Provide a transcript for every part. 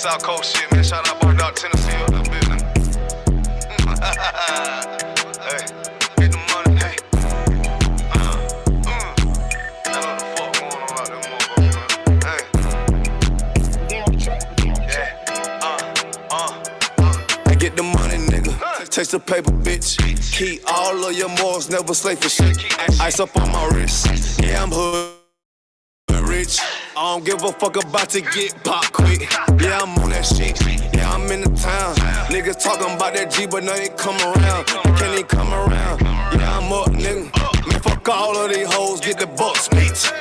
South Coast shit, man. Shout out Bar Dog, Tennessee, up that business. Hey, get the money, hey. I know what the fuck going on out there, motherfucker, man. Hey. I get the money, nigga. Taste the paper, bitch. Keep all of your morals, never slave for shit. Ice up on my wrist. Yeah, I'm hood rich. I don't give a fuck about to get pop quick. Yeah, I'm on that shit. Yeah, I'm in the town. Niggas talking about that G, but now they come around. Can't even come around. Yeah, I'm up, nigga. Man, fuck all of these hoes, get the bucks, bitch.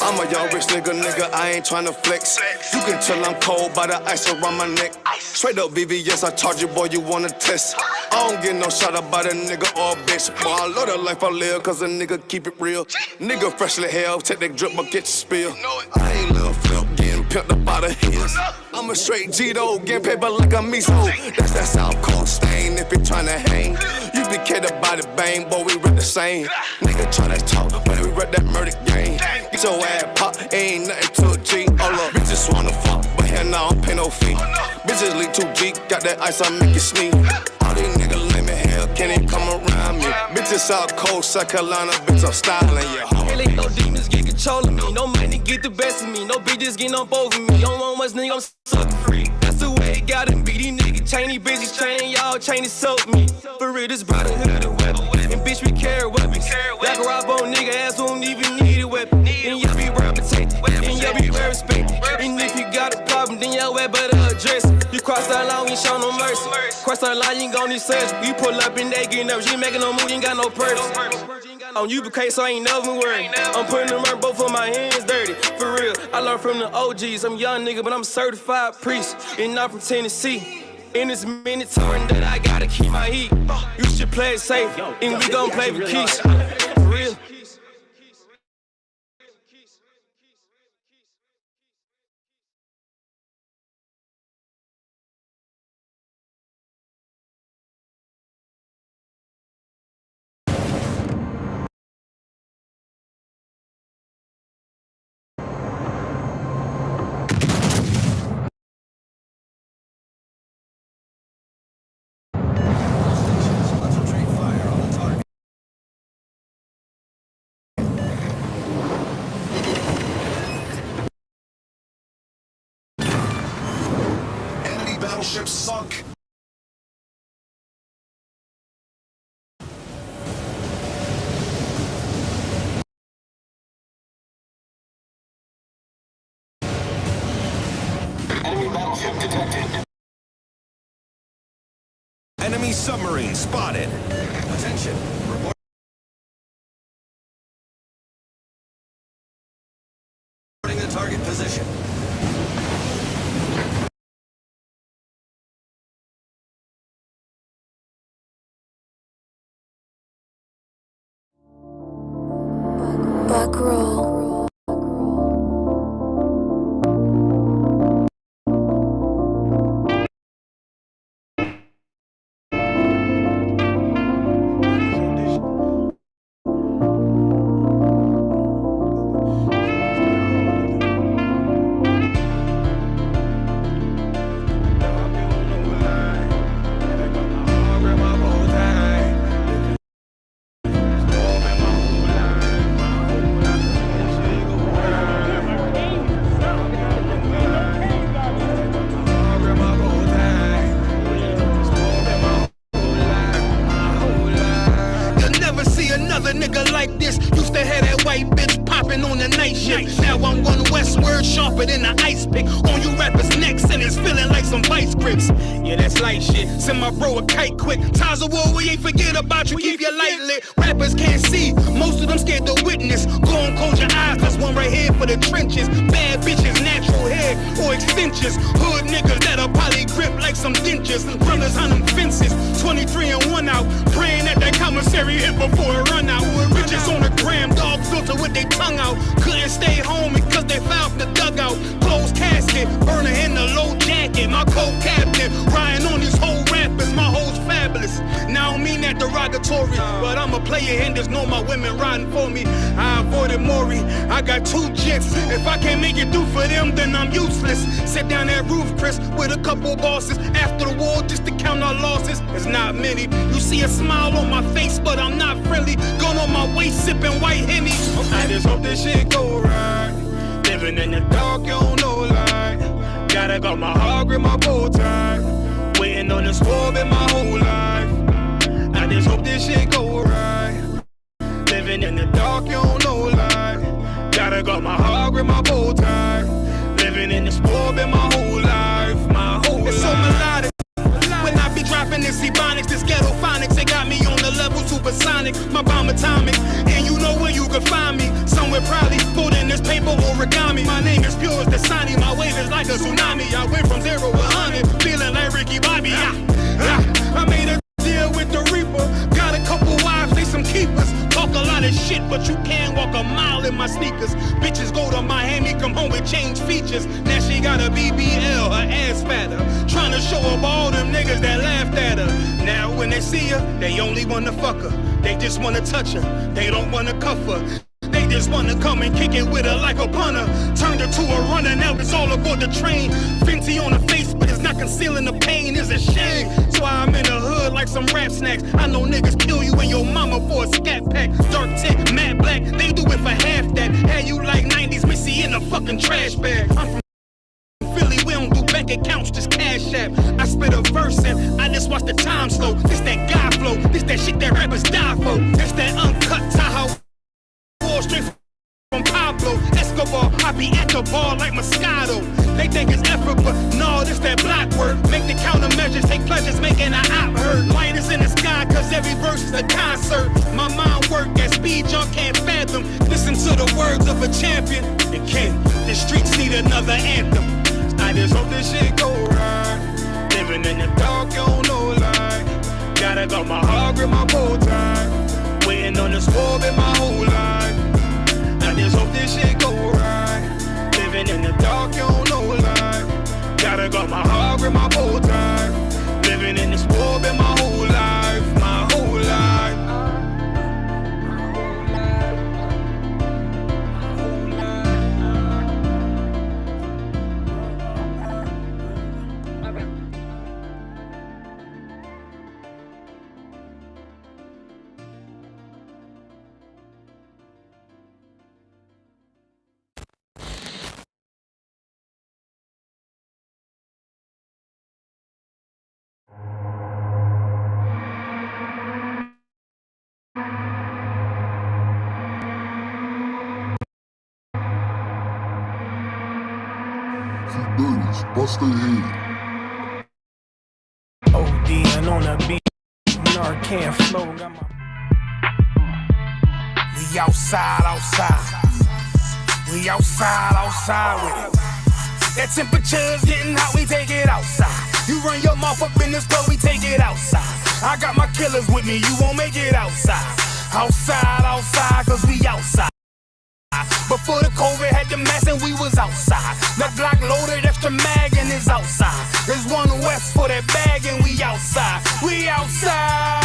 I'm a young rich nigga, I ain't tryna flex. You can tell I'm cold by the ice around my neck. Straight up VVS, I charge you, boy, you wanna test. I don't get no shot about a nigga or a bitch. Boy, I love the life I live, cause a nigga keep it real. Nigga freshly hell, take that drip, but get your spill. I ain't little flip, getting pimped up out of his. I'm a straight G-Do, getting paper like a miso. That's that South Coast stain, if you tryna hang. You be cared about it, bang, boy, we rep the same. Nigga tryna talk, but we rep that murder game. Get your ass pop, ain't nothing to a G. All up, bitches wanna fuck, but hell nah, I don't pay no fee. Bitches lead 2G, got that ice, I make you sneeze. All these niggas lame as hell, can't even come around me. Bitches South Coast, South Carolina, bitch, I'm styling, yeah. Really, no demons get control of me, no money get the best of me, no bitches getting up over me. Don't want much nigga, I'm sucker free. That's the way it gotta be. These niggas chain, these bitches training, y'all chain to soak me. For real, this brotherhood of the weapon. And bitch, we carry weapons. Like a rob on nigga ass won't even need a weapon. And y'all be represented, and y'all be very respected. And if you got a problem, then y'all better address it. You cross that line, we ain't show no mercy. Cross that line, you ain't gon' need surgery. You pull up and they get nervous. You ain't making no move, you ain't got no purpose. On ISUPK, so I ain't never worried. I'm putting the murk, both of my hands dirty. For real, I learned from the OGs. I'm a young nigga, but I'm a certified priest. And I'm from Tennessee. And it's mandatory that I gotta keep my heat. You should play it safe, and we gon' play for keeps. For real. Battleship sunk. Enemy battleship detected. Enemy submarine spotted. Attention. Reporting the target position. Back roll. Nigga like this used to have that white bitch popping on the night shift. Now I'm going westward, sharper than an ice pick. On you rappers' necks and it's feeling like some vice grips. Yeah, that's light shit. Send my bro a kite quick. Times of war, we ain't forget about you. Keep your light lit. Rappers can't see. Most of them scared to witness. Go and close your eyes. There's one right here for the trenches. Bad bitches, natural hair or extensions. Hood niggas that'll probably grip like some dentures. Brothers on them fences. 23 and 1 out. Praying that commissary hit before it run out. Bitches on the gram, dog filter with their tongue out. Couldn't stay home because they found the dugout. Closed casket, burner in the low jacket. My co-captain, riding on these whole rappers, my hoes fabulous. Now I don't mean that derogatory. mandatory. But I'm a player and there's no more women riding for me. I avoided Maury, I got 2 jets. If I can't make it through for them, then I'm useless. Sit down that roof, Chris, with a couple bosses. After the war, just to count our losses. It's not many. You see a smile on my face, but I'm not friendly. Gun on my waist, sipping white Henny. I just hope this shit go right. Living in the dark, you don't know light. Gotta got my heart grip, my bow tie. Waiting on this war been my whole life. I just hope this shit go right. Living in the dark, you don't know light. Gotta got my heart grip, my bow tie. Living in this war been my whole life, my whole life. It's so melodic. When I be dropping this ebonics, this ghetto phonics, they got me on the level supersonic. My bomb atomic, and you know where you can find me. Somewhere probably folding this paper origami. My name is pure as the Sani, my wave is like a tsunami. I went from 0 to 100, feeling like Ricky Bobby. I made a deal with the Reaper. Got a couple wives, they some keepers. Talk a lot of shit, but you can't walk a mile in my sneakers. Bitches go to Miami, come home with change features. Now she got a BBL, her ass fatter. Trying to show up all them niggas that laughed at her. Now when they see her, they only wanna fuck her. They just wanna touch her, they don't wanna cuff her. They just wanna come and kick it with her like a punter. Turned her to a runner, now it's all aboard the train. Fenty on her face, but it's not concealing the pain, it's a shame. That's why I'm in the hood like some rap snacks. I know niggas kill you and your mama for a scat pack. Dark tech, matte black, they do it for half that. Had you like 90s Missy in a fucking trash bag. I'm from Philly, we don't do bank accounts, just cash app. I spit a verse and I just watch the time slow. This that guy flow, this that shit that rappers die for. This that uncut Tahoe. Straight from Pablo Escobar, I be at the bar like Moscato. They think it's effort, but no, this that block work. Make the countermeasures, take pleasures, making a op hurt. Light is in the sky, cause every verse is a concert. My mind work at speed y'all can't fathom. Listen to the words of a champion. The king, the streets need another anthem. I just hope this shit go right. Living in the dark, you don't know light. Gotta got my heart grip, my bow tie. Waiting on the score in my whole life. I just hope this shit go right. Living in the dark, you don't know life. Gotta got my heart grip, my bow tie. Living in this war in my whole life, my whole life. Bust their head. ODing on a beat, Narcan flow, got my. We outside, we outside with it. That temperature's getting hot, we take it outside. You run your mouth up in this club, we take it outside. I got my killers with me, you won't make it outside. Outside, cause we outside. Before the COVID had the mask and we was outside. The Glock loaded, extra mag and it's outside. There's one west for that bag and we outside. We outside.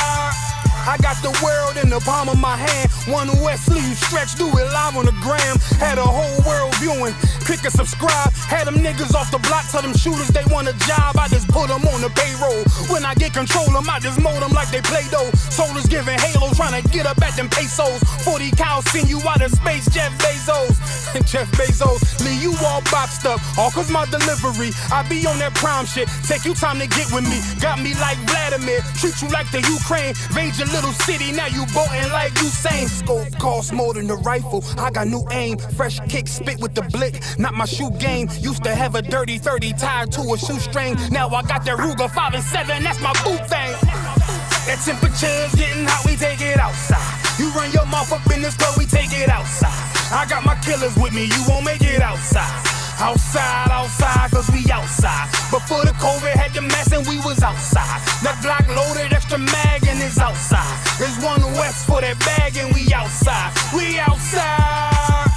I got the world in the palm of my hand. One west sleeve stretch, do it live on the gram. Had a whole world viewing, click and subscribe. Had them niggas off the block, tell them shooters they want a job. I just put them on the payroll. When I get control them, I just mold them like they Play-Doh. Soldiers giving Halo, trying to get up at them pesos. 40 cows send you out of space, Jeff Bezos. Jeff Bezos, leave you all boxed up, all cause my delivery. I be on that prime shit, take you time to get with me. Got me like Vladimir, treat you like the Ukraine. Raid your little city, now you boating like Usain. Scope costs more than a rifle, I got new aim. Fresh kick, spit with the blick, not my shoe game. Used to have a dirty 30 tied to a shoestring. Now I got that Ruger 5 and 7, that's my boot thing. That temperature's getting hot, we take it outside. You run your mouth up in this club, we take it outside. I got my killers with me, you won't make it outside. Outside, cause we outside. Before the COVID had the mask and we was outside. The Glock loaded, extra mag and it's outside. There's one west for that bag and we outside. We outside.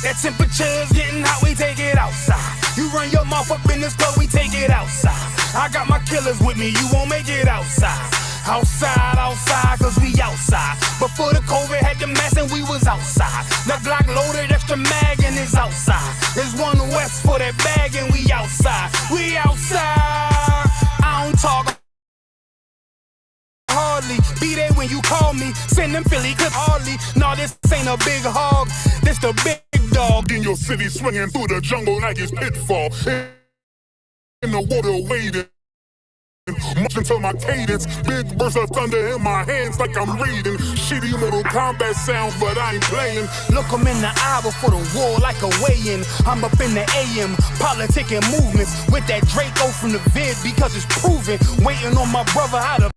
That temperature's getting hot, we take it outside. You run your mouth up in this club, we take it outside. I got my killers with me, you won't make it outside. Outside, outside, cause we outside. Before the COVID had the mask and we was outside. The Glock loaded, extra mag and it's outside. There's one west for that bag and we outside. We outside. I don't talk hardly. Be there when you call me. Send them Philly clips hardly. No, this ain't a big hog. This the big dog. In your city, swinging through the jungle like it's pitfall. In the water waiting. Marching to my cadence, big burst of thunder in my hands like I'm reading. Shitty Mortal Kombat sounds, but I ain't playing. Look 'em in the eye before the war like a weigh-in. I'm up in the AM, politicking movements with that Draco from the vid because it's proven. Waiting on my brother how to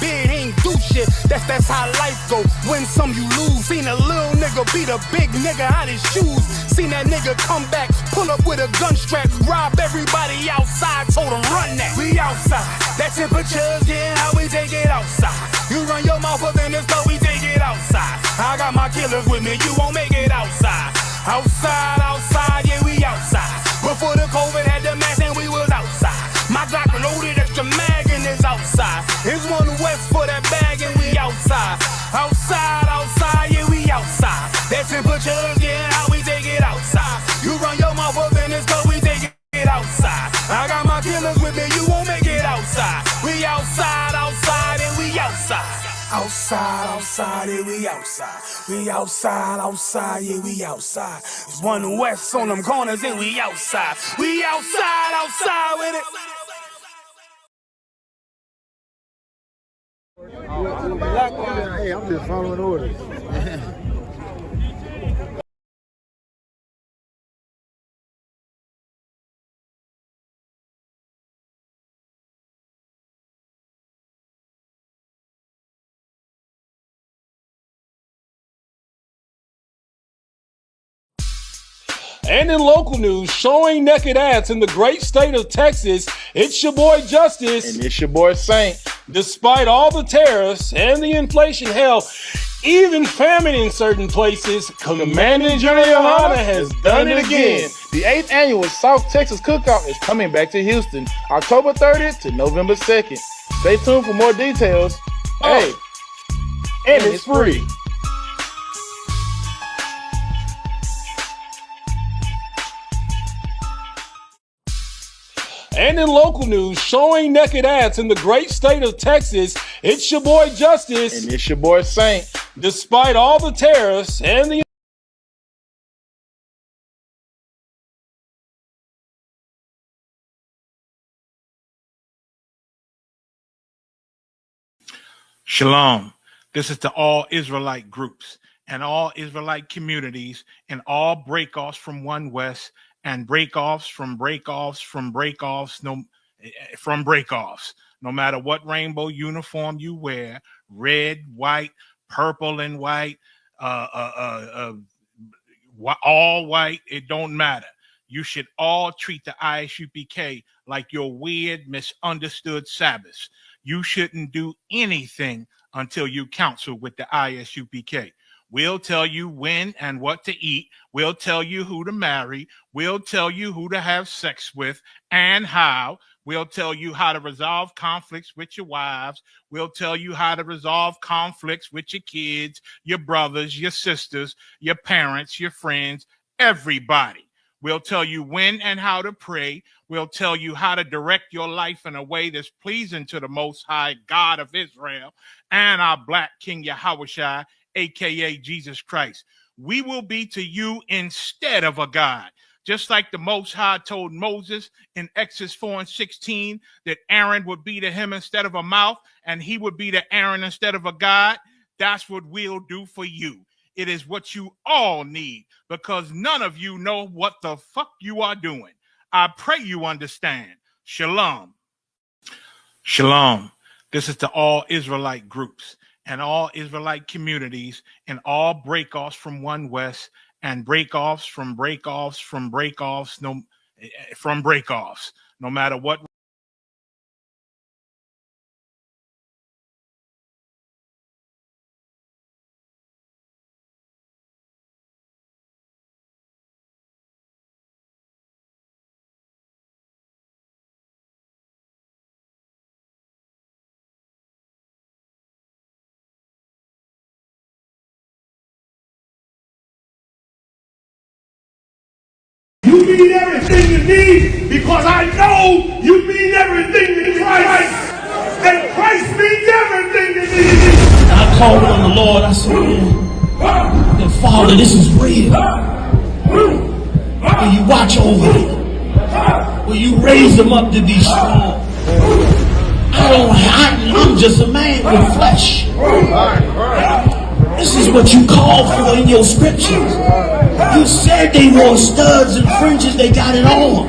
bid, he ain't do shit. That's how life go. Win some, you lose. Seen a little nigga beat a big nigga out his shoes. Seen that nigga come back, pull up with a gun strap, rob everybody outside, told him run that. We outside, that temperature's getting hot, we take it outside. You run your mouth up in this club, we take it outside. I got my killers with me, you won't make it outside. Outside, outside, yeah, we outside. Before the COVID had the mask and we was outside. My Glock loaded, extra mag and it's outside. It's one west for that bag and we outside. Outside, outside, yeah, we outside. That temperature's getting hot, we take it outside. You run your mouth up in this club, we take it outside. I got my killers with me, you won't make it outside. We outside, outside, and we outside. Outside, outside, yeah, we outside. We outside, outside, yeah, we outside. It's one west on them corners and we outside. We outside, outside with it. Hey, I'm just following orders. And in local news, showing naked ass in the great state of Texas, it's your boy Justice. And it's your boy Saint. Despite all the tariffs and the inflation, hell, even famine in certain places, Commanding General Yohana has done it again. The 8th annual South Texas Cookout is coming back to Houston, October 30th to November 2nd. Stay tuned for more details. Hey, and it's free. And in local news, showing naked ass in the great state of Texas, it's your boy Justice. And it's your boy Saint. Despite all the tariffs and the Shalom. This is to all Israelite groups and all Israelite communities and all breakoffs from One West and breakoffs from breakoffs from breakoffs from breakoffs. No matter what rainbow uniform you wear, red, white, purple and white, all white, it don't matter. You should all treat the ISUPK like your weird, misunderstood Sabbaths. You shouldn't do anything until you counsel with the ISUPK. We'll tell you when and what to eat. We'll tell you who to marry. We'll tell you who to have sex with and how. We'll tell you how to resolve conflicts with your wives. We'll tell you how to resolve conflicts with your kids, your brothers, your sisters, your parents, your friends, everybody. We'll tell you when and how to pray. We'll tell you how to direct your life in a way that's pleasing to the Most High God of Israel and our Black King Yahushua, a.k.a. Jesus Christ. We will be to you instead of a God. Just like the Most High told Moses in Exodus 4:16 that Aaron would be to him instead of a mouth and he would be to Aaron instead of a God, that's what we'll do for you. It is what you all need because none of you know what the fuck you are doing. I pray you understand. Shalom. Shalom. This is to all Israelite groups and all Israelite communities and all breakoffs from One West and breakoffs from breakoffs from breakoffs from breakoffs. No matter what You mean everything to me because I know you mean everything to Christ. And Christ means everything to me. And I called on the Lord. I said, man, Father, this is real. Will you watch over me? Will you raise them up to be strong? I'm just a man with flesh. This is what you call for in your scriptures. You said they wore studs and fringes, they got it on.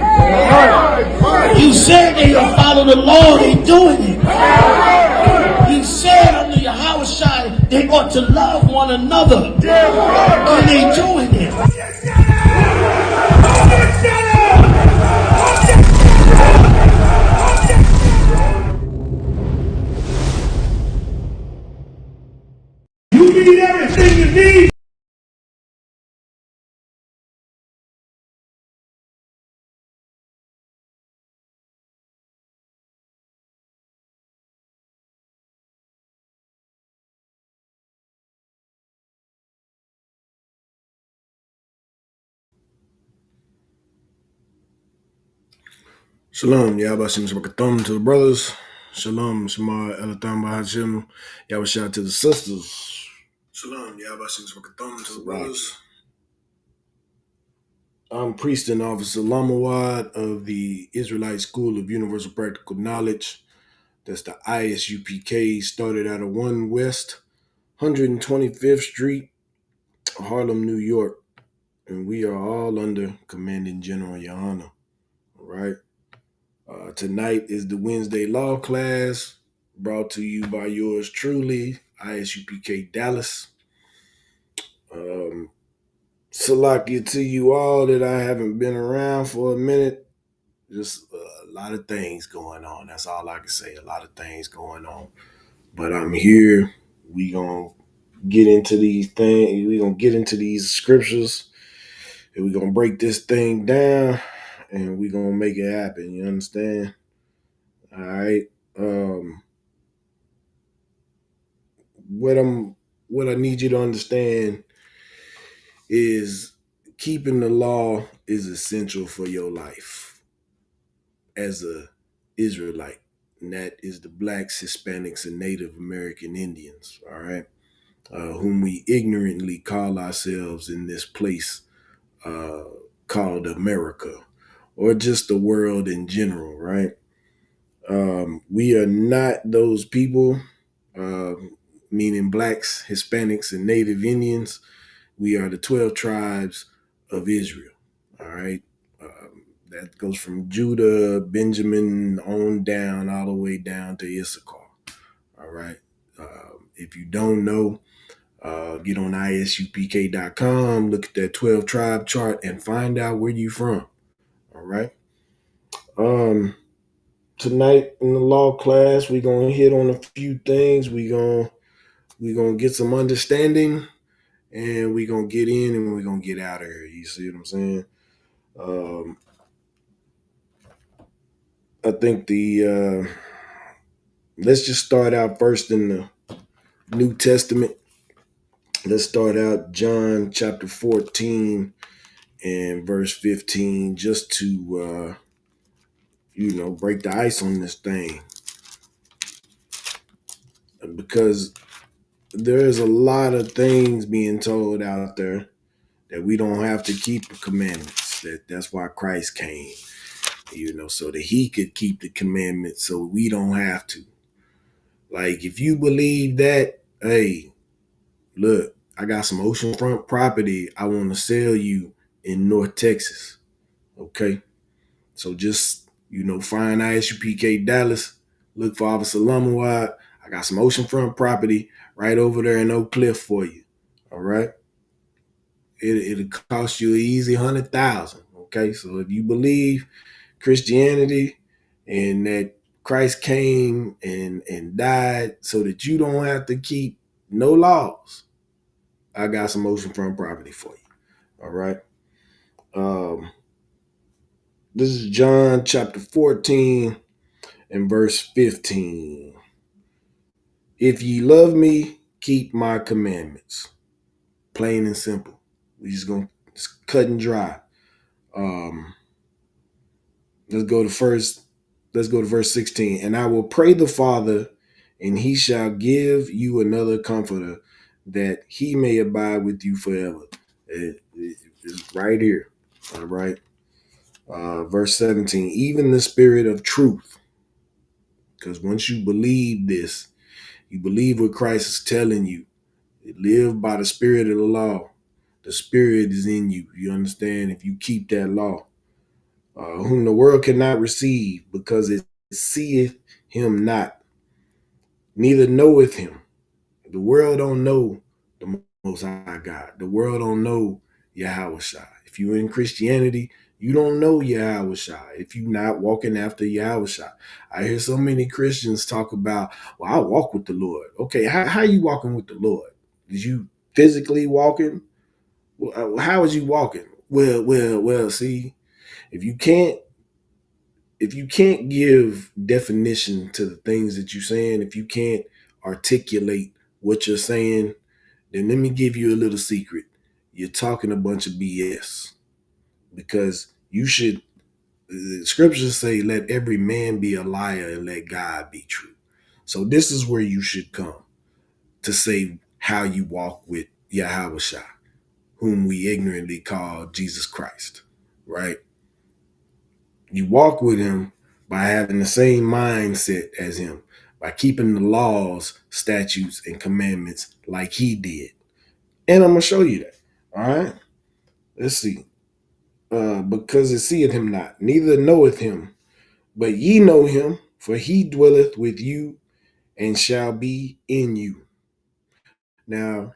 You said they will follow the law, they doing it. You said under your house shine, they ought to love one another. And they doing it. You mean everything to me. Shalom, Yabashim Shabakathum to the brothers. Shalom, Shema Elatham Bahashim. Yabashah to the sisters. Shalom, Yabashim Shabakathum to the brothers. I'm priest and officer Lamawad of the Israelite School of Universal Practical Knowledge. That's the ISUPK, started out of 1 West 125th Street, Harlem, New York. And we are all under Commanding General Yohana. All right. Tonight is the Wednesday Law class brought to you by yours truly, ISUPK Dallas. Salakia to you all that I haven't been around for a minute. Just a lot of things going on. That's all I can say. A lot of things going on. But I'm here. We gonna get into these things. We gonna get into these scriptures. And we gonna break this thing down. And we gonna make it happen. You understand? All right. What I need you to understand is keeping the law is essential for your life as a Israelite, and that is the blacks, Hispanics, and Native American Indians. All right, whom we ignorantly call ourselves in this place called America, or just the world in general. Right. We are not those people. Meaning blacks, Hispanics, and Native Indians. We are the 12 tribes of Israel. All right. That goes from Judah, Benjamin on down, all the way down to Issachar. All right. If you don't know, get on ISUPK.com, look at that 12 tribe chart and find out where you from. All right. Tonight in the law class, we're going to hit on a few things. We're going to get some understanding, and we're going to get in and we're going to get out of here. You see what I'm saying? I think let's just start out first in the New Testament. Let's start out John chapter 14 and verse 15, just to, break the ice on this thing. Because there's a lot of things being told out there that we don't have to keep the commandments. That's why Christ came, so that he could keep the commandments so we don't have to. Like, if you believe that, hey, look, I got some oceanfront property I want to sell you in North Texas. Okay? So just, find ISUPK Dallas, look for Officer Lumawad. I got some oceanfront property right over there in Oak Cliff for you. All right? It'll cost you an easy $100,000. Okay? So if you believe Christianity and that Christ came and died so that you don't have to keep no laws, I got some oceanfront property for you. All right. This is John chapter 14 and verse 15. If ye love me, keep my commandments. Plain and simple. We just gonna cut and dry. Um, let's go to first. Let's go to verse 16. And I will pray the Father, and he shall give you another comforter, that he may abide with you forever. It's right here. All right. Verse 17. Even the Spirit of truth. Because once you believe this, you believe what Christ is telling you. Live by the Spirit of the law. The Spirit is in you. You understand? If you keep that law, whom the world cannot receive, because it seeth him not, neither knoweth him. The world don't know the Most High God. The world don't know Yahweh Shai. If you're in Christianity, you don't know Yahweh Shai. If you're not walking after Yahweh Shai. I hear so many Christians talk about, well, I walk with the Lord. Okay, how are you walking with the Lord? Is you physically walking? How is you walking? Well, see, if you can't give definition to the things that you're saying, if you can't articulate what you're saying, then let me give you a little secret. You're talking a bunch of BS, because you should, the scriptures say, let every man be a liar and let God be true. So this is where you should come to say how you walk with Yahweh Shai, whom we ignorantly call Jesus Christ, right? You walk with him by having the same mindset as him, by keeping the laws, statutes, and commandments like he did. And I'm going to show you that. All right? Let's see. Because it seeth him not, neither knoweth him, but ye know him, for he dwelleth with you and shall be in you. Now,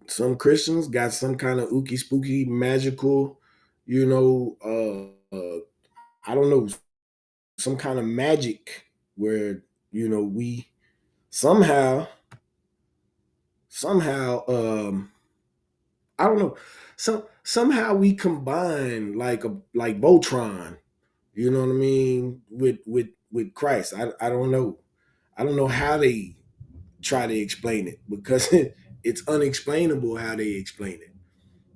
some Christians got some kind of ooky spooky magical, I don't know, some kind of magic where, we somehow, I don't know, somehow we combine like Voltron, you know what I mean, with Christ. I don't know. I don't know how they try to explain it, because it's unexplainable how they explain it.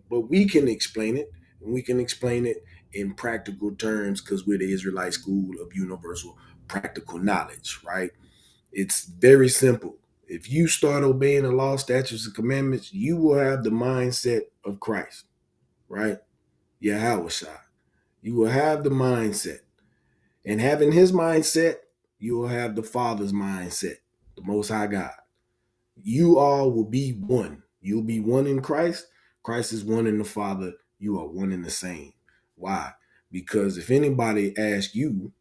But we can explain it, and we can explain it in practical terms, because we're the Israelite School of Universal Practical Knowledge, right? It's very simple. If you start obeying the law, statutes, and commandments, you will have the mindset of Christ, right? Yahweh Shai. You will have the mindset. And having his mindset, you will have the Father's mindset, the Most High God. You all will be one. You'll be one in Christ. Christ is one in the Father. You are one in the same. Why? Because if anybody asks you,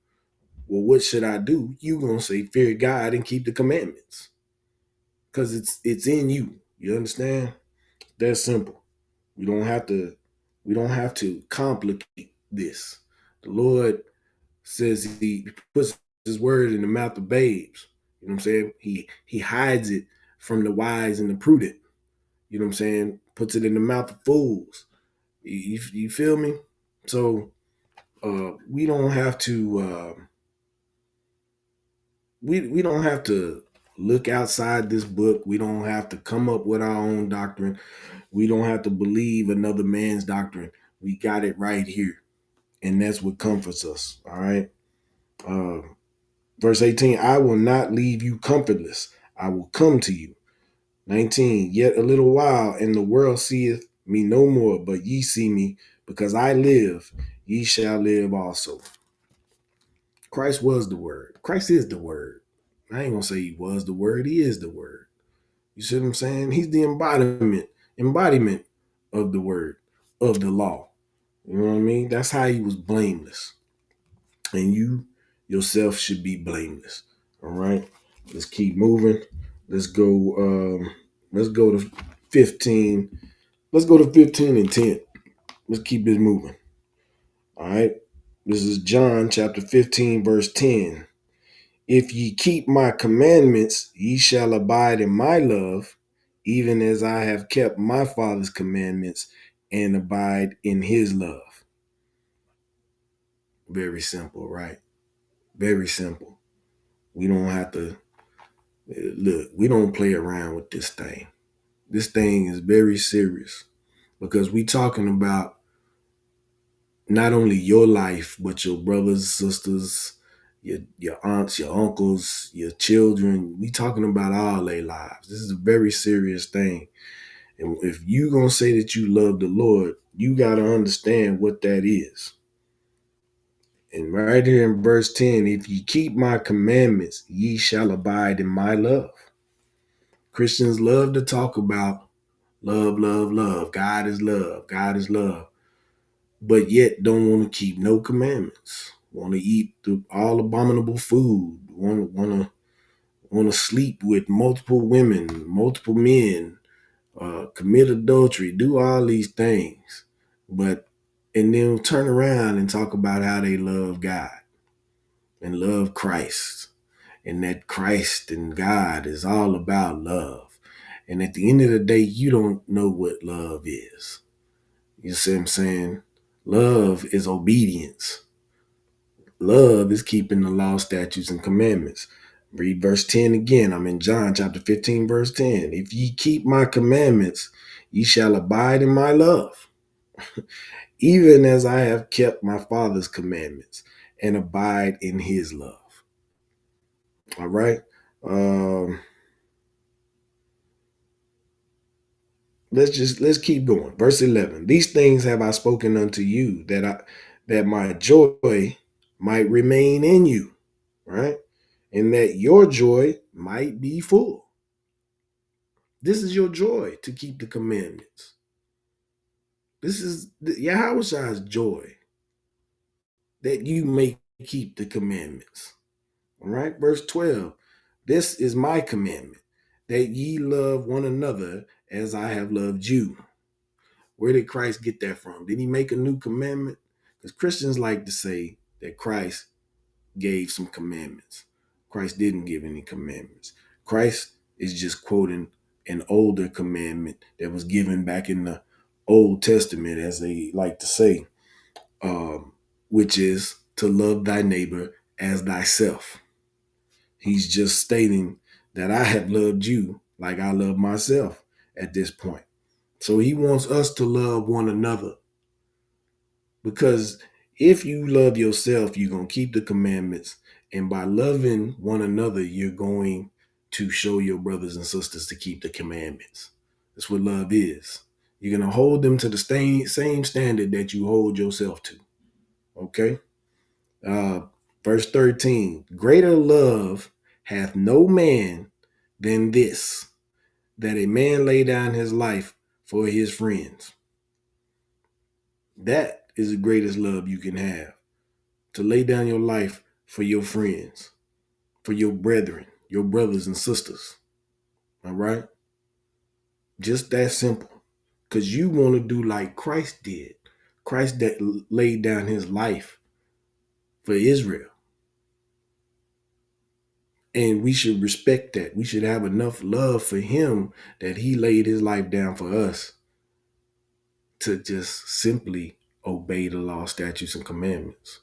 well, what should I do? You're going to say, fear God and keep the commandments. Because it's in you. You understand? That's simple. We don't have to complicate this. The Lord says he puts his word in the mouth of babes. You know what I'm saying? He hides it from the wise and the prudent. You know what I'm saying? Puts it in the mouth of fools. You feel me? So we don't have to we don't have to look outside this book. We don't have to come up with our own doctrine. We don't have to believe another man's doctrine. We got it right here. And that's what comforts us. All right. Verse 18, I will not leave you comfortless. I will come to you. 19, yet a little while, and the world seeth me no more, but ye see me, because I live, ye shall live also. Christ was the word. Christ is the word. I ain't gonna say he was the word, he is the word. You see what I'm saying? He's the embodiment of the word, of the law. You know what I mean? That's how he was blameless. And you yourself should be blameless. All right. Let's keep moving. Let's go to 15. Let's go to 15 and 10. Let's keep this moving. All right. This is John chapter 15, verse 10. If ye keep my commandments, ye shall abide in my love, even as I have kept my Father's commandments and abide in his love. Very simple, right? Very simple. We don't have to look, we don't play around with this thing. This thing is very serious, because we talking about not only your life, but your brothers, sisters, your aunts, your uncles, your children. We talking about all their lives. This is a very serious thing. And if you gonna say that you love the Lord, you gotta understand what that is. And right here in verse 10, if ye keep my commandments, ye shall abide in my love. Christians love to talk about love, love, love. God is love. God is love. But yet don't want to keep no commandments. Want to eat all abominable food. Want to sleep with multiple women, multiple men, commit adultery, do all these things. And then turn around and talk about how they love God and love Christ. And that Christ and God is all about love. And at the end of the day, you don't know what love is. You see what I'm saying? Love is obedience. Love is keeping the law, statutes, and commandments. Read verse 10 again. I'm in John chapter 15, verse 10. If ye keep my commandments, ye shall abide in my love, even as I have kept my Father's commandments and abide in his love. All right. Let's keep going. Verse 11. These things have I spoken unto you, that my joy might remain in you, right? And that your joy might be full. This is your joy, to keep the commandments. This is Yahweh's joy, that you may keep the commandments. All right, verse 12. This is my commandment, that ye love one another as I have loved you. Where did Christ get that from? Did he make a new commandment? Because Christians like to say that Christ gave some commandments. Christ didn't give any commandments. Christ is just quoting an older commandment that was given back in the Old Testament, as they like to say, which is to love thy neighbor as thyself. He's just stating that I have loved you like I love myself at this point. So he wants us to love one another, because if you love yourself, you're going to keep the commandments. And by loving one another, you're going to show your brothers and sisters to keep the commandments. That's what love is. You're going to hold them to the same standard that you hold yourself to. Okay? Verse 13, greater love hath no man than this, that a man lay down his life for his friends. That is the greatest love you can have, to lay down your life for your friends, for your brethren, your brothers and sisters. All right? Just that simple. Because you want to do like Christ did. Christ that laid down his life for Israel. And we should respect that. We should have enough love for him that he laid his life down for us to just simply obey the law, statutes, and commandments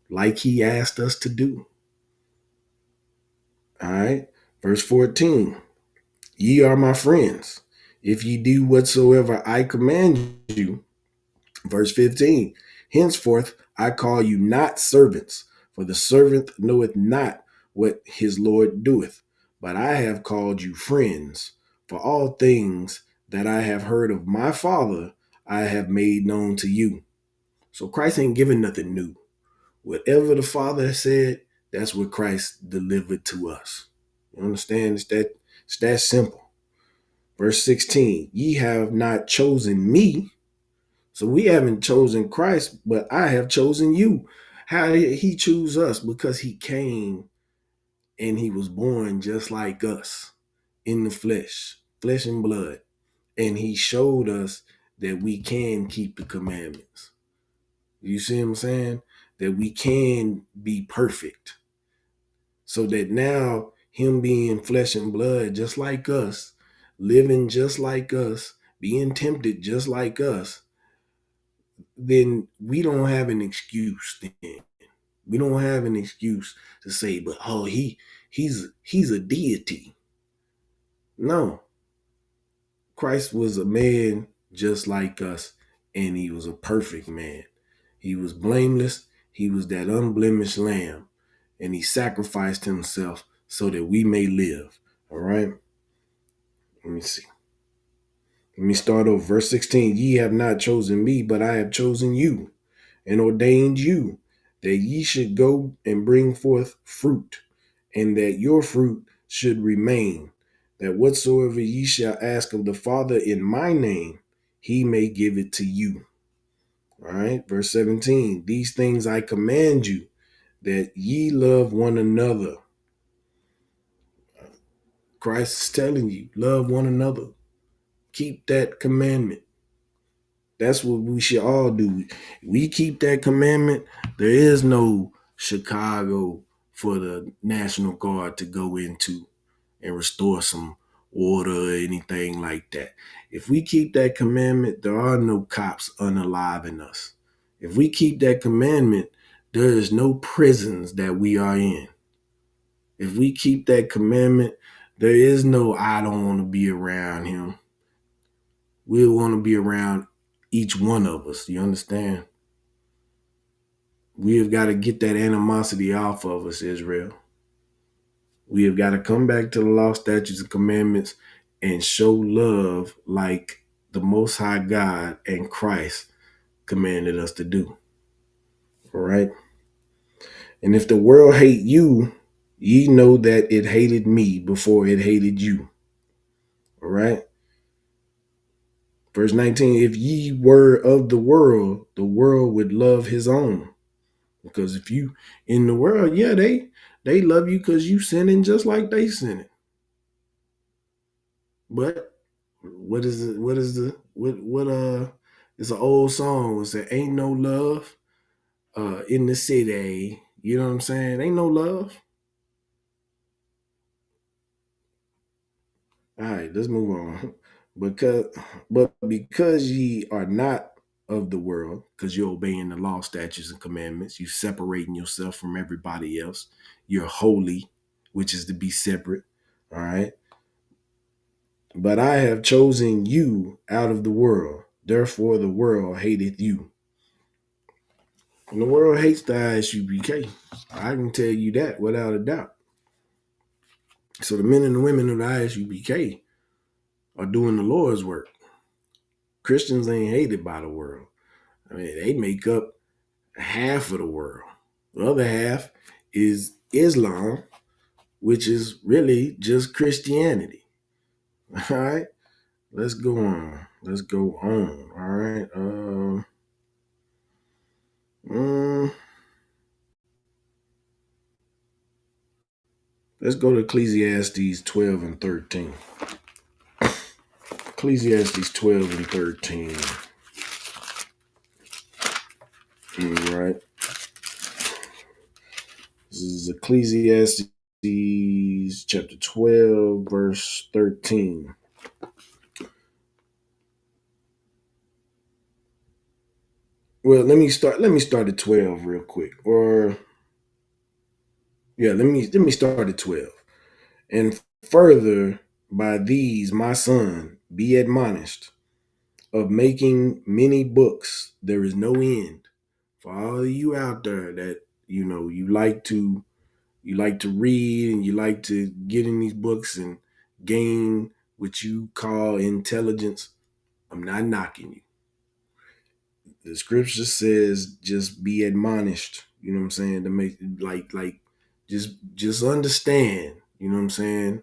like he asked us to do. All right. Verse 14. Ye are my friends, if ye do whatsoever I command you. Verse 15. Henceforth I call you not servants, for the servant knoweth not what his Lord doeth. But I have called you friends, for all things that I have heard of my Father I have made known to you. So Christ ain't giving nothing new. Whatever the Father said, that's what Christ delivered to us. You understand? It's that simple. Verse 16, ye have not chosen me. So we haven't chosen Christ, but I have chosen you. How did he choose us? Because he came and he was born just like us in the flesh and blood. And he showed us that we can keep the commandments. You see what I'm saying? That we can be perfect. So that now him being flesh and blood just like us, living just like us, being tempted just like us, then we don't have an excuse then. We don't have an excuse to say, but he's a deity. No. Christ was a man just like us, and he was a perfect man. He was blameless. He was that unblemished lamb, and he sacrificed himself so that we may live. All right. Let me see. Let me start over. Verse 16. Ye have not chosen me, but I have chosen you and ordained you that ye should go and bring forth fruit, and that your fruit should remain, that whatsoever ye shall ask of the Father in my name, he may give it to you. All right. Verse 17. These things I command you, that ye love one another. Christ is telling you, love one another. Keep that commandment. That's what we should all do. We keep that commandment. There is no Chicago for the National Guard to go into and restore some order or anything like that. If we keep that commandment, there are no cops unaliving us. If we keep that commandment, there is no prisons that we are in. If we keep that commandment, there is no I don't want to be around him. We want to be around each one of us. You understand? We have got to get that animosity off of us, Israel. We have got to come back to the law, statutes, and commandments and show love like the Most High God and Christ commanded us to do. All right? And if the world hate you, ye know that it hated me before it hated you. All right? Verse 19, if ye were of the world would love his own. Because if you in the world, yeah, they love you because you sinning just like they sinning. But what is it? It's an old song. It said, ain't no love in the city. You know what I'm saying? Ain't no love. All right, let's move on. Because ye are not of the world, because you're obeying the law, statutes, and commandments, you separating yourself from everybody else. You're holy, which is to be separate. All right. But I have chosen you out of the world. Therefore, the world hateth you. And the world hates the ISUPK. I can tell you that without a doubt. So the men and the women of the ISUPK are doing the Lord's work. Christians ain't hated by the world. I mean, they make up half of the world. The other half is Islam, which is really just Christianity. All right. Let's go on. All right. Let's go to Ecclesiastes 12 and 13. Ecclesiastes 12 and 13. All right. This is Ecclesiastes chapter 12, verse 13. Well, let me start at 12 real quick. Or yeah, let me start at 12. And further, by these, my son, be admonished, of making many books, there is no end. For all of you out there that, you like to read and you like to get in these books and gain what you call intelligence, I'm not knocking you. The scripture says just be admonished, you know what I'm saying, to make like just understand, you know what I'm saying?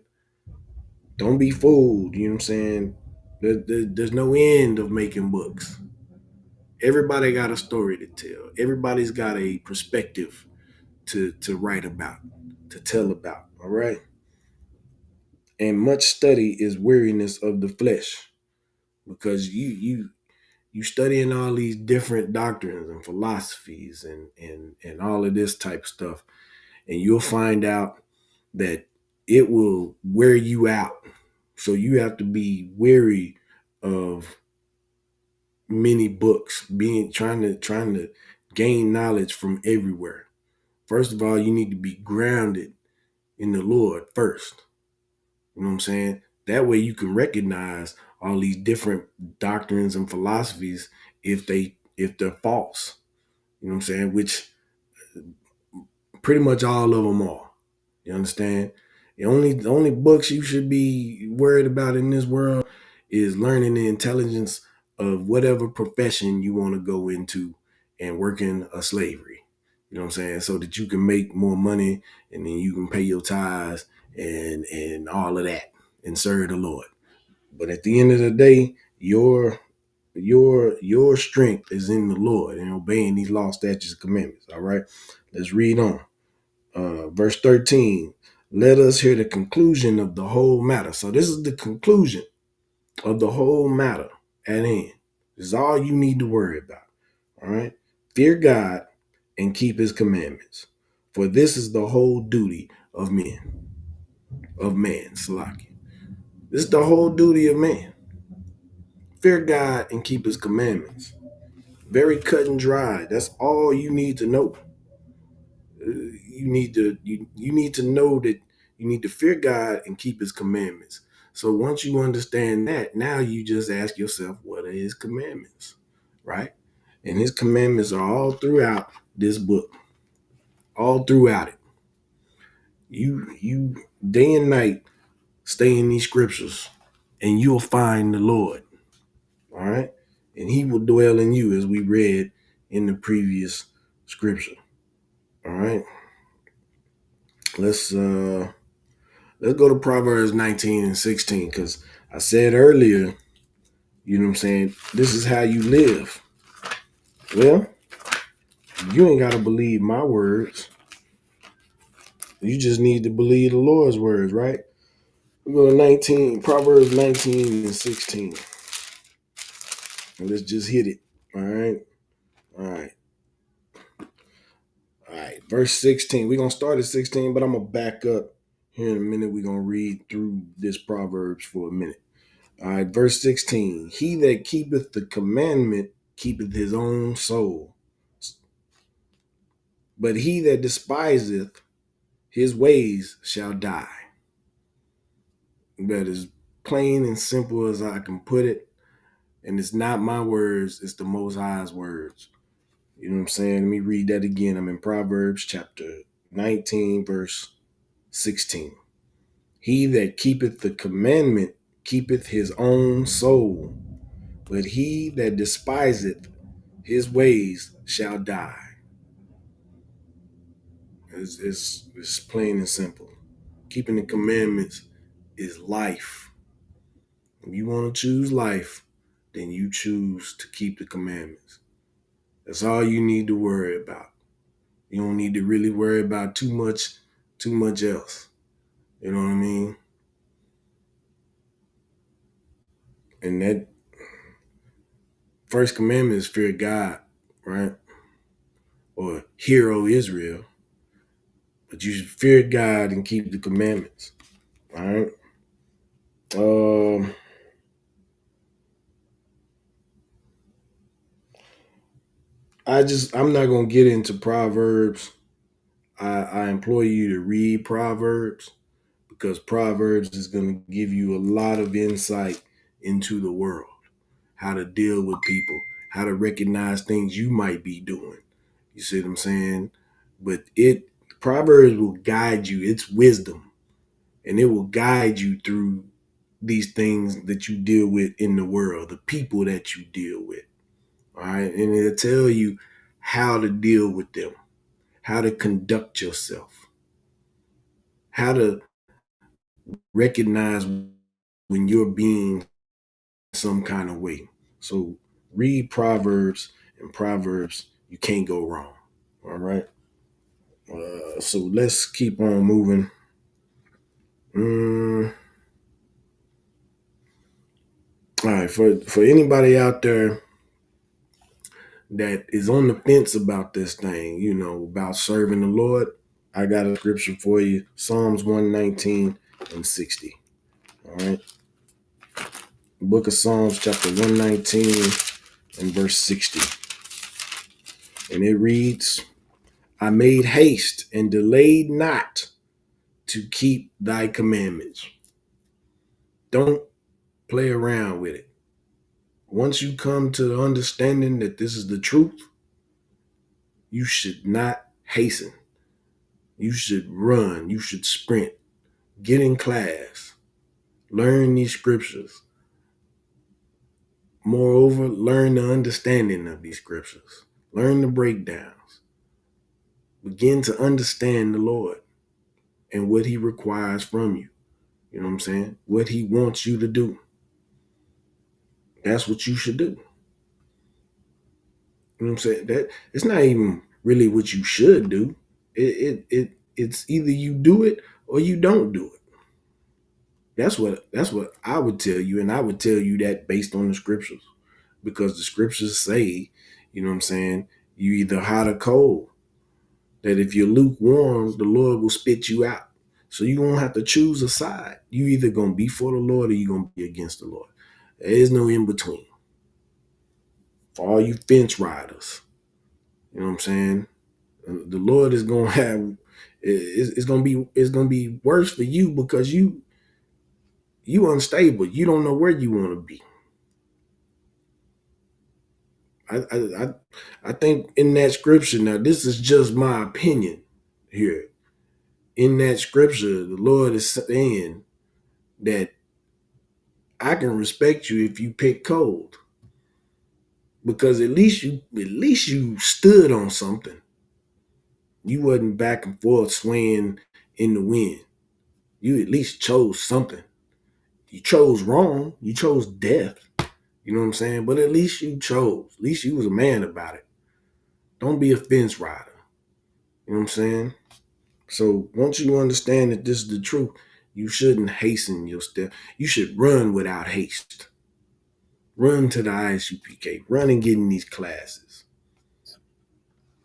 Don't be fooled, you know what I'm saying? There's no end of making books. Everybody got a story to tell. Everybody's got a perspective to write about, to tell about, all right? And much study is weariness of the flesh, because you studying all these different doctrines and philosophies and all of this type of stuff, and you'll find out that it will wear you out. So you have to be wary of many books, trying to gain knowledge from everywhere. First of all, you need to be grounded in the Lord first. You know what I'm saying? That way you can recognize all these different doctrines and philosophies if they're false. You know what I'm saying? Which pretty much all of them are. You understand? The only books you should be worried about in this world is learning the intelligence of whatever profession you want to go into and working a slavery. You know what I'm saying? So that you can make more money and then you can pay your tithes and all of that and serve the Lord. But at the end of the day, your strength is in the Lord and obeying these law, statutes, and commandments. All right. Let's read on. Verse 13. Let us hear the conclusion of the whole matter. So this is the conclusion of the whole matter at hand. This is all you need to worry about. All right. Fear God and keep his commandments. For this is the whole duty of men, of man, Salaki. This is the whole duty of man. Fear God and keep his commandments. Very cut and dry. That's all you need to know. You need to know that you need to fear God and keep his commandments. So once you understand that, now you just ask yourself, what are his commandments? Right? And his commandments are all throughout this book. All throughout it. You day and night stay in these scriptures and you'll find the Lord. All right? And he will dwell in you, as we read in the previous scripture. All right. Let's go to Proverbs 19 and 16, because I said earlier, you know what I'm saying, this is how you live. Well, you ain't got to believe my words. You just need to believe the Lord's words, right? We go to Proverbs 19 and 16. And let's just hit it. All right. All right. All right. Verse 16. We're going to start at 16, but I'm going to back up here in a minute. We're going to read through this Proverbs for a minute. All right, verse 16. He that keepeth the commandment keepeth his own soul. But he that despiseth his ways shall die. That is plain and simple as I can put it. And it's not my words, it's the Most High's words. You know what I'm saying? Let me read that again. I'm in Proverbs chapter 19, verse 16. He that keepeth the commandment keepeth his own soul. But he that despiseth his ways shall die. It's plain and simple. Keeping the commandments is life. If you want to choose life, then you choose to keep the commandments. That's all you need to worry about. You don't need to really worry about too much else. You know what I mean? And that first commandment is fear God, right? Or hear, O Israel. But you should fear God and keep the commandments. All right. I'm not gonna get into Proverbs. I implore you to read Proverbs, because Proverbs is gonna give you a lot of insight into the world, how to deal with people, how to recognize things you might be doing. You see what I'm saying? But Proverbs will guide you. It's wisdom, and it will guide you through these things that you deal with in the world, the people that you deal with. All right. And it'll tell you how to deal with them, how to conduct yourself, how to recognize when you're being some kind of way. So read Proverbs, and Proverbs, you can't go wrong. All right. So let's keep on moving. All right. For anybody out there that is on the fence about this thing, about serving the Lord, I got a scripture for you. Psalms 119 and 60. All right. Book of Psalms, chapter 119 and verse 60. And it reads, I made haste and delayed not to keep thy commandments. Don't play around with it. Once you come to the understanding that this is the truth, You should not hasten. You should run. You should sprint. Get in class. Learn these scriptures. Moreover, learn the understanding of these scriptures. Learn the breakdowns. Begin to understand the Lord and what he requires from you. You know what I'm saying? What he wants you to do. That's what you should do. You know what I'm saying? That it's not even really what you should do. It's either you do it or you don't do it. That's what I would tell you, and I would tell you that based on the scriptures. Because the scriptures say, you know what I'm saying, you either hot or cold. That if you're lukewarm, the Lord will spit you out. So you don't have to choose a side. You either gonna be for the Lord or you're gonna be against the Lord. There is no in between. For all you fence riders, you know what I'm saying? The Lord is gonna have it's gonna be worse for you because you unstable. You don't know where you want to be. I think in that scripture, now this is just my opinion here. In that scripture, the Lord is saying that I can respect you if you pick cold. Because at least you stood on something. You wasn't back and forth swaying in the wind. You at least chose something. You chose wrong. You chose death. You know what I'm saying? But at least you chose. At least you was a man about it. Don't be a fence rider. You know what I'm saying? So once you understand that this is the truth, you shouldn't hasten your step. You should run without haste. Run to the ISUPK. Run and get in these classes.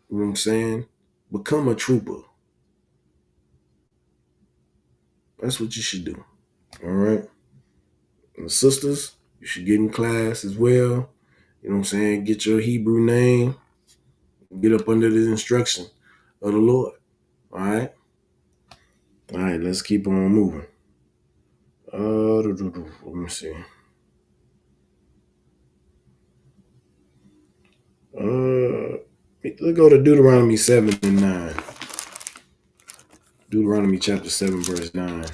You know what I'm saying? Become a trooper. That's what you should do. All right? And the sisters, you should get in class as well. You know what I'm saying? Get your Hebrew name. Get up under the instruction of the Lord. All right? All right, let's keep on moving. Let me see. Let's go to Deuteronomy 7 and 9. Deuteronomy chapter 7, verse 9.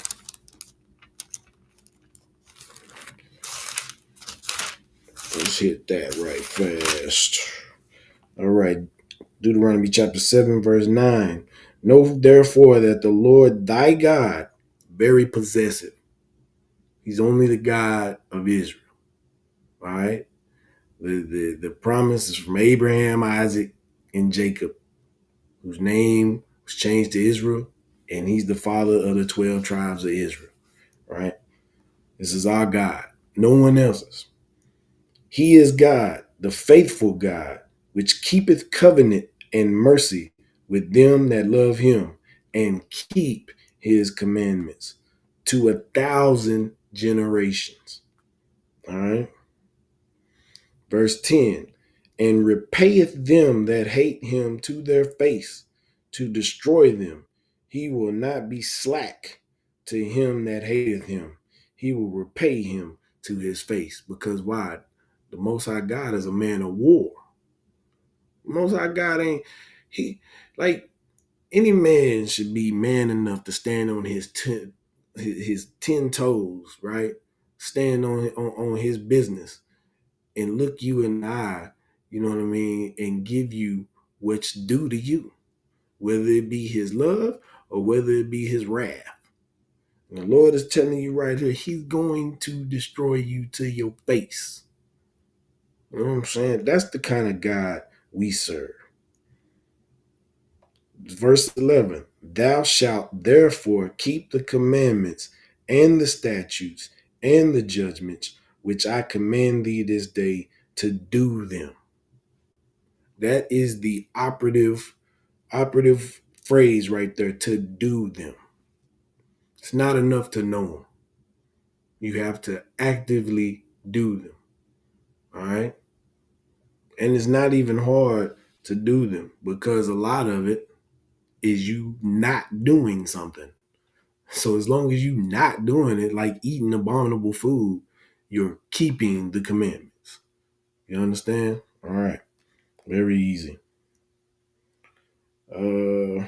Let's hit that right fast. All right. Deuteronomy chapter 7, verse 9. Know therefore that the Lord thy God, very possessive. He's only the God of Israel. All right. The promise is from Abraham, Isaac, and Jacob, whose name was changed to Israel, and he's the father of the 12 tribes of Israel. Right? This is our God, no one else's. He is God, the faithful God, which keepeth covenant and mercy with them that love him and keep his commandments to 1,000 generations. All right. Verse 10, and repayeth them that hate him to their face to destroy them. He will not be slack to him that hateth him. He will repay him to his face. Because why? The Most High God is a man of war. The Most High God he like any man should be man enough to stand on his 10 toes, right? Stand on his business and look you in the eye, you know what I mean, and give you what's due to you, whether it be his love or whether it be his wrath. And the Lord is telling you right here, he's going to destroy you to your face. You know what I'm saying? That's the kind of God we serve. Verse 11, thou shalt therefore keep the commandments and the statutes and the judgments which I command thee this day to do them. That is the operative phrase right there, to do them. It's not enough to know them. You have to actively do them. All right? And it's not even hard to do them because a lot of it is you not doing something. So as long as you not doing it, like eating abominable food, you're keeping the commandments. You understand? All right. Very easy. Uh,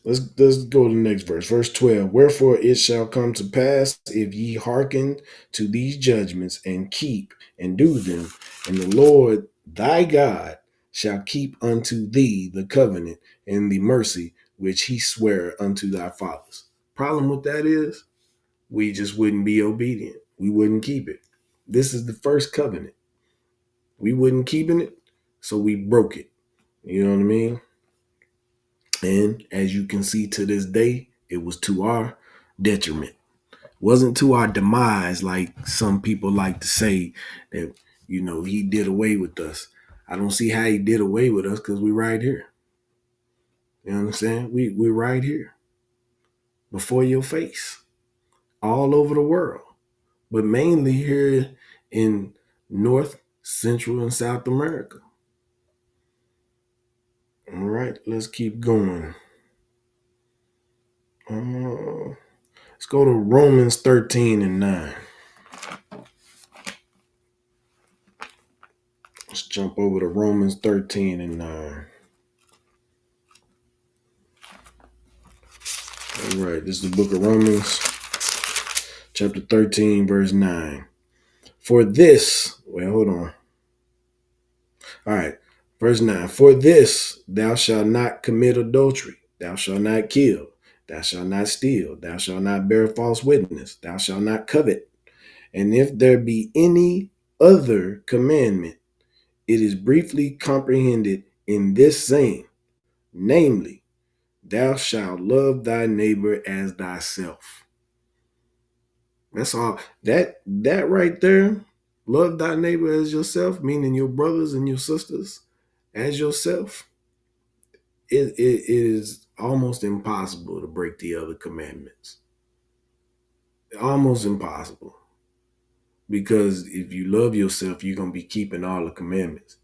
let's go to the next verse. Verse 12. Wherefore it shall come to pass, if ye hearken to these judgments and keep and do them, and the Lord thy God shall keep unto thee the covenant and the mercy which he sware unto thy fathers. Problem with that is we just wouldn't be obedient. We wouldn't keep it. This is the first covenant. We wouldn't keeping it, so we broke it. You know what I mean? And as you can see to this day, it was to our detriment. Wasn't to our demise, like some people like to say that, he did away with us. I don't see how he did away with us because we're right here. You know what I'm saying? We're right here before your face, all over the world, but mainly here in North, Central, and South America. All right, let's keep going. Let's go to Romans 13 and 9. Let's jump over to Romans 13 and 9. All right, this is the book of Romans, chapter 13, verse 9. For this, hold on. All right, verse 9. For this, thou shalt not commit adultery, thou shalt not kill, thou shalt not steal, thou shalt not bear false witness, thou shalt not covet. And if there be any other commandment, it is briefly comprehended in this saying, namely, thou shalt love thy neighbor as thyself. That's all. That right there, love thy neighbor as yourself, meaning your brothers and your sisters as yourself. It is almost impossible to break the other commandments. Almost impossible. Because if you love yourself, you're going to be keeping all the commandments.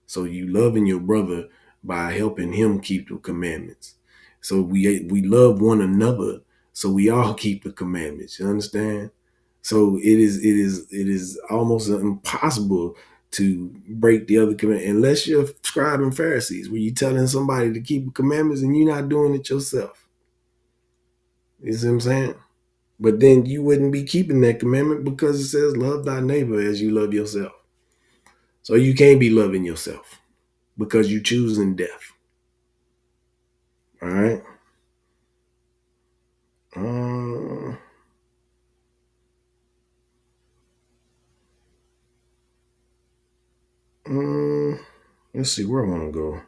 So you loving your brother by helping him keep the commandments. So we love one another, so we all keep the commandments. You understand? So it is almost impossible to break the other commandment unless you're scribe and Pharisees, where you're telling somebody to keep the commandments and you're not doing it yourself. You see what I'm saying? But then you wouldn't be keeping that commandment because it says love thy neighbor as you love yourself. So you can't be loving yourself because you're choosing death. All right. Let's see where I want to go.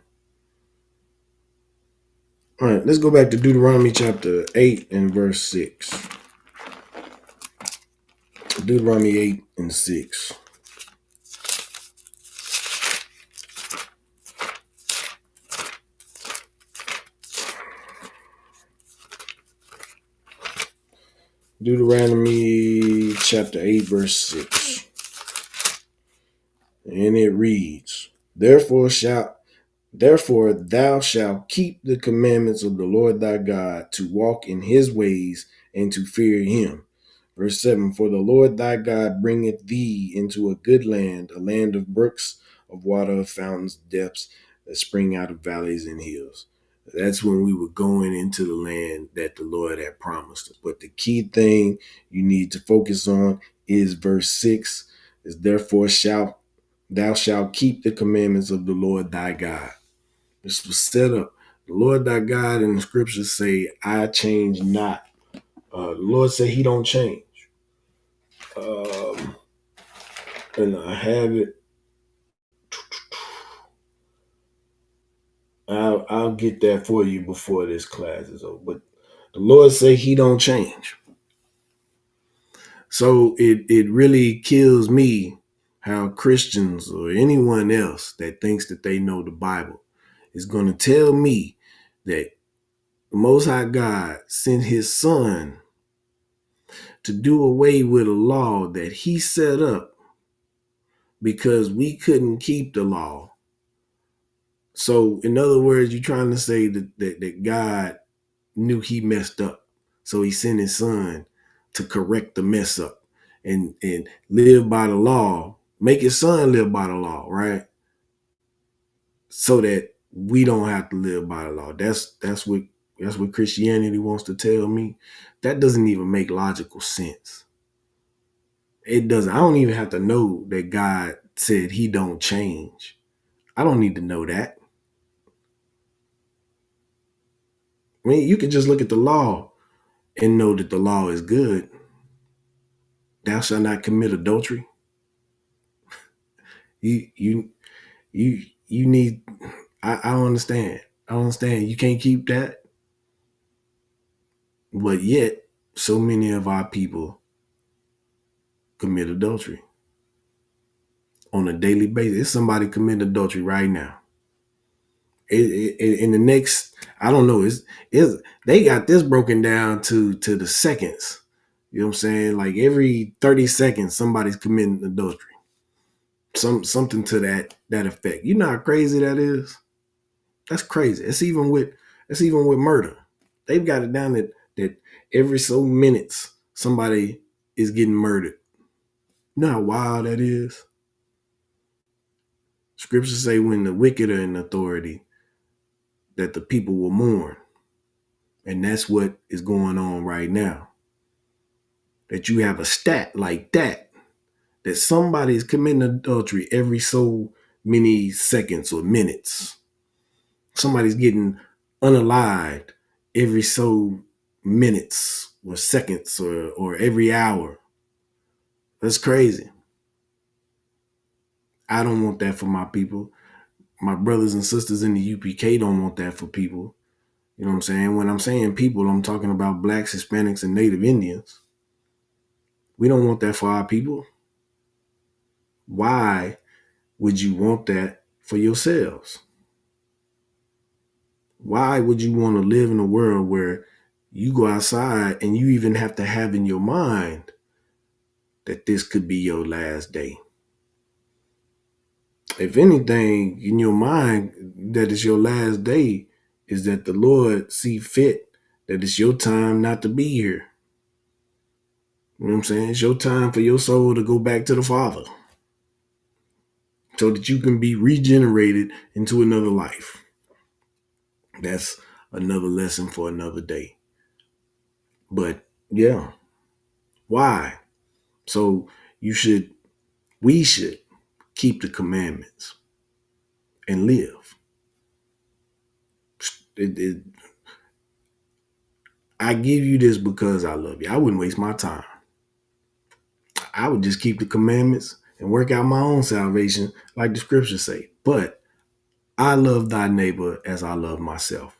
All right, let's go back to Deuteronomy chapter 8 and verse 6. Deuteronomy 8 and 6. Deuteronomy chapter 8 verse 6. And it reads, Therefore thou shalt keep the commandments of the Lord thy God, to walk in his ways and to fear him. Verse 7, For the Lord thy God bringeth thee into a good land, a land of brooks, of water, of fountains, depths that spring out of valleys and hills. That's when we were going into the land that the Lord had promised us. But the key thing you need to focus on is verse 6, is therefore thou shalt keep the commandments of the Lord thy God. This was set up. The Lord thy God in the scriptures say, I change not. The Lord said he don't change. And I have it. I'll get that for you before this class is over. But the Lord say he don't change. So it really kills me how Christians or anyone else that thinks that they know the Bible is going to tell me that the Most High God sent his son to do away with a law that he set up because we couldn't keep the law. So in other words, you're trying to say that God knew he messed up. So he sent his son to correct the mess up and live by the law, make his son live by the law, right? so that we don't have to live by the law. That's what Christianity wants to tell me. That doesn't even make logical sense. It doesn't. I don't even have to know that God said he don't change. I don't need to know that. I mean, you can just look at the law and know that the law is good. Thou shalt not commit adultery. You you need. I don't understand. I don't understand. You can't keep that, but yet so many of our people commit adultery on a daily basis. It's somebody committing adultery right now. In the next, I don't know. Is they got this broken down to the seconds. You know what I'm saying? Like every 30 seconds, somebody's committing adultery. Something to that effect. You know how crazy that is? That's crazy. It's even with murder. They've got it down that every so minutes somebody is getting murdered. You know how wild that is? Scriptures say when the wicked are in authority, that the people will mourn. And that's what is going on right now. That you have a stat like that somebody is committing adultery every so many seconds or minutes. Somebody's getting unalived every so minutes or seconds or every hour. That's crazy. I don't want that for my people. My brothers and sisters in the UPK don't want that for people. You know what I'm saying? When I'm saying people, I'm talking about blacks, Hispanics, and Native Indians. We don't want that for our people. Why would you want that for yourselves? Why would you want to live in a world where you go outside and you even have to have in your mind that this could be your last day? If anything in your mind that it's your last day is that the Lord see fit that it's your time not to be here. You know what I'm saying? It's your time for your soul to go back to the Father so that you can be regenerated into another life. That's another lesson for another day. But yeah, why? So we should keep the commandments and live. I give you this because I love you. I wouldn't waste my time. I would just keep the commandments and work out my own salvation like the scriptures say. But I love thy neighbor as I love myself.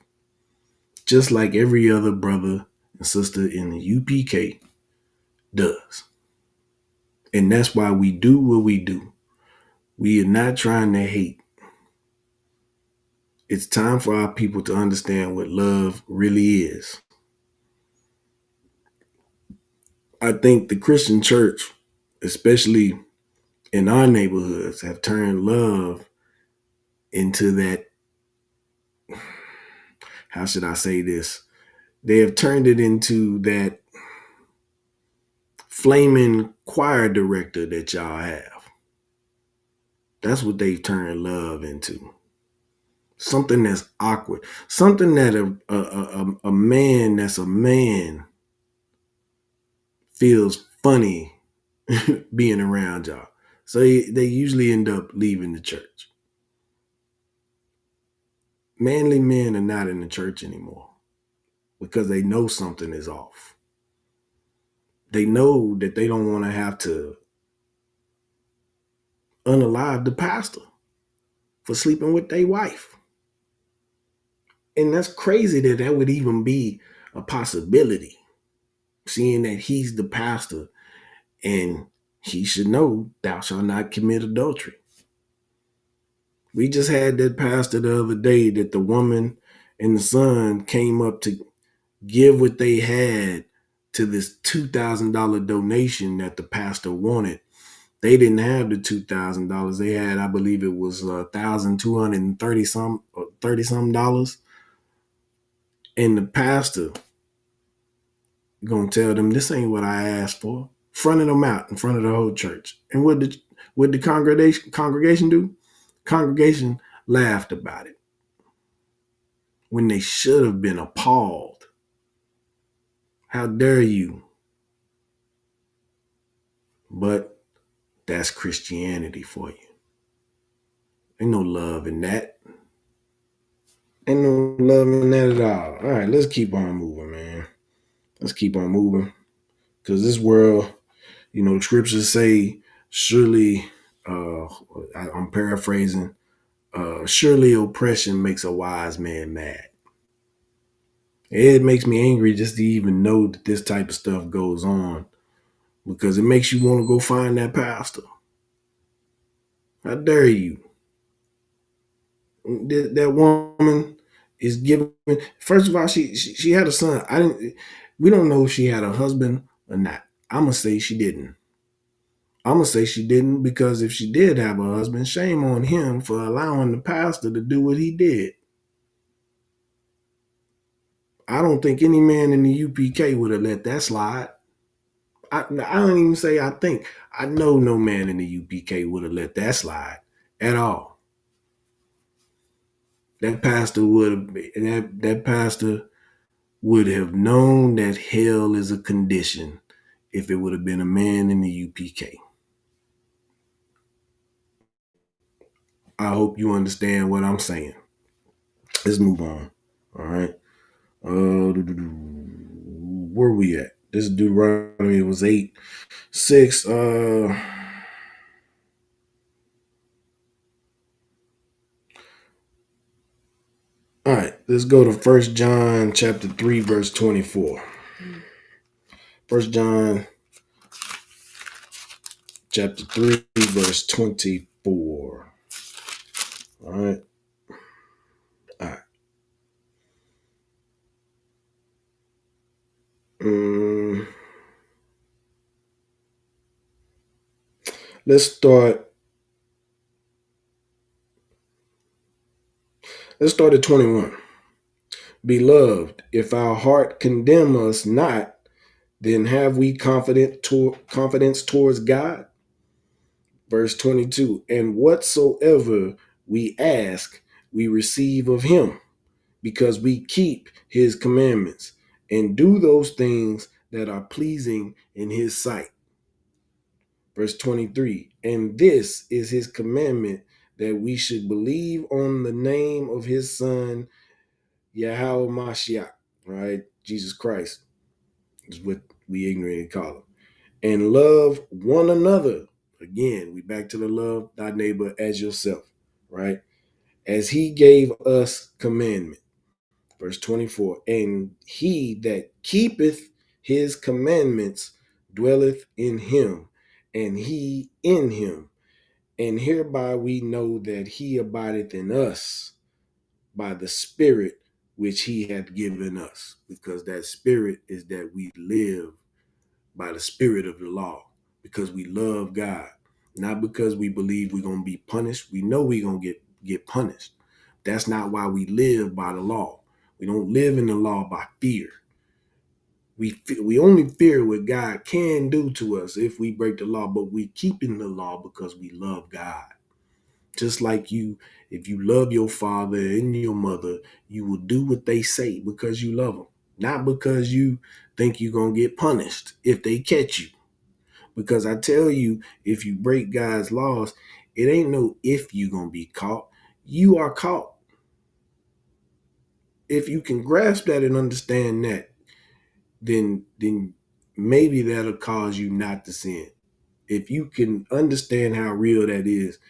Just like every other brother and sister in the UPK does. And that's why we do what we do. We are not trying to hate. It's time for our people to understand what love really is. I think the Christian church, especially in our neighborhoods, have turned love into that, how should I say this? They have turned it into that flaming choir director that y'all have. That's what they've turned love into. Something that's awkward. Something that a man that's a man feels funny being around y'all. So they usually end up leaving the church. Manly men are not in the church anymore because they know something is off. They know that they don't want to have to unalive the pastor for sleeping with their wife. And that's crazy that would even be a possibility, seeing that he's the pastor and he should know thou shalt not commit adultery. We just had that pastor the other day that the woman and the son came up to give what they had to this $2,000 donation that the pastor wanted. They didn't have the $2,000. They had, I believe it was $1,230 dollars. And the pastor gonna tell them this ain't what I asked for. Fronted them out in front of the whole church. And what did the congregation do? Congregation laughed about it when they should have been appalled. How dare you? But that's Christianity for you. Ain't no love in that. Ain't no love in that at all. All right, let's keep on moving, man. Let's keep on moving. Because this world, the scriptures say, surely, I'm paraphrasing, surely oppression makes a wise man mad. It makes me angry just to even know that this type of stuff goes on, because it makes you want to go find that pastor. How dare you? That woman is giving. First of all, she had a son. We don't know if she had a husband or not. I'm gonna say she didn't. Because if she did have a husband, shame on him for allowing the pastor to do what he did. I don't think any man in the UPK would have let that slide. I don't even say I think. I know no man in the UPK would have let that slide at all. That pastor would have known that hell is a condition if it would have been a man in the UPK. I hope you understand what I'm saying. Let's move on. All right. Where we at? This is Deuteronomy. It was 8:6. All right, let's go to 1 John chapter 3, verse 24. 1 John chapter 3, verse 24. All right. All right. Let's start at 21. Beloved, if our heart condemn us not, then have we confidence towards God? Verse 22. And whatsoever we ask, we receive of him, because we keep his commandments and do those things that are pleasing in his sight. Verse 23. And this is his commandment, that we should believe on the name of his son, Yahweh Mashiach, right? Jesus Christ is what we ignorantly call him. And love one another. Again, we back to the love thy neighbor as yourself, right? As he gave us commandment. Verse 24. And he that keepeth his commandments dwelleth in him, and he in him. And hereby we know that he abideth in us by the Spirit which he hath given us, because that Spirit is that we live by the Spirit of the law, because we love God, not because we believe we're going to be punished. We know we're going to get punished. That's not why we live by the law. We don't live in the law by fear. We only fear what God can do to us if we break the law, but we keep in the law because we love God. Just like if you love your father and your mother, you will do what they say because you love them, not because you think you're going to get punished if they catch you. Because I tell you, if you break God's laws, it ain't no if you're going to be caught. You are caught. If you can grasp that and understand that, then maybe that'll cause you not to sin. If you can understand how real that is,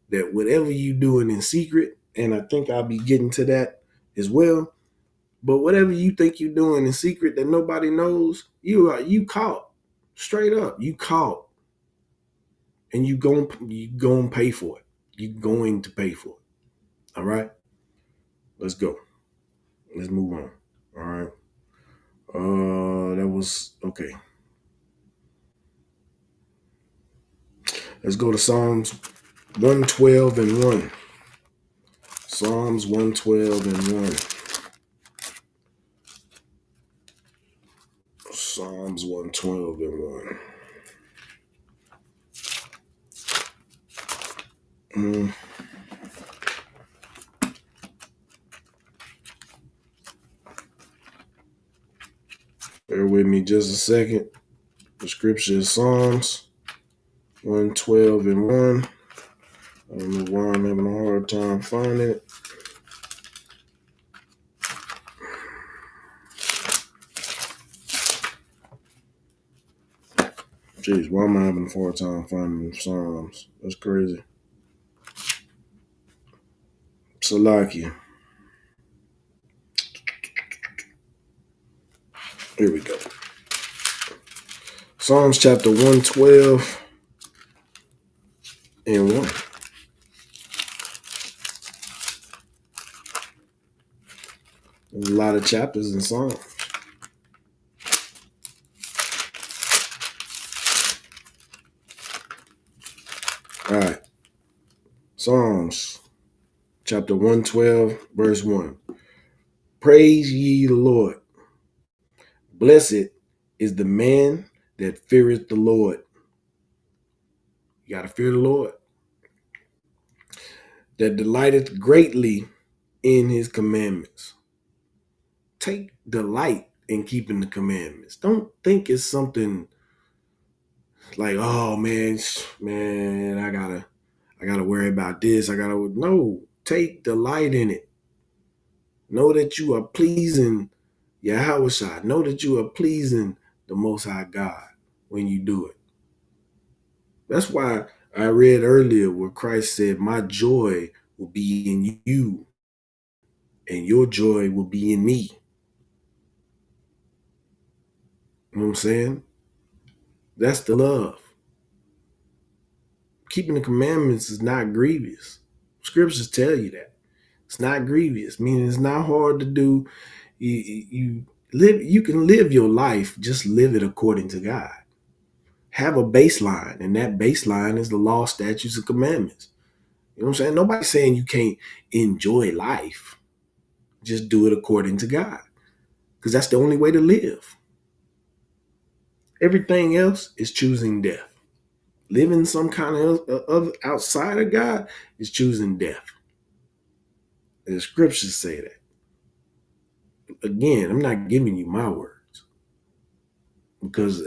that whatever you doing in secret, and I think I'll be getting to that as well, but whatever you think you're doing in secret that nobody knows, you caught. Straight up, you caught. And you going to pay for it. You're going to pay for it. All right? Let's go. Let's move on. All right. That was okay. Let's go to Psalms 112 and 1. Psalms 112 and 1. Psalms 112 and 1. Bear with me just a second. The scripture is Psalms 112 and 1. I don't know why I'm having a hard time finding it. Jeez, why am I having a hard time finding Psalms? That's crazy. Salakia. Here we go. Psalms chapter 112 and 1. There's a lot of chapters in Psalms. All right. Psalms chapter 112, verse 1. Praise ye the Lord. Blessed is the man that feareth the Lord. You got to fear the Lord. That delighteth greatly in his commandments. Take delight in keeping the commandments. Don't think it's something like, oh man, I gotta worry about this. No, take delight in it. Know that you are pleasing Yahweh. Know that you are pleasing the Most High God when you do it. That's why I read earlier where Christ said, my joy will be in you and your joy will be in me. You know what I'm saying? That's the love. Keeping the commandments is not grievous. Scriptures tell you that. It's not grievous, meaning it's not hard to do. You can live your life, just live it according to God. Have a baseline, and that baseline is the law, statutes, and commandments. You know what I'm saying? Nobody's saying you can't enjoy life. Just do it according to God, because that's the only way to live. Everything else is choosing death. Living some kind of outside of God is choosing death. The scriptures say that. Again, I'm not giving you my words, because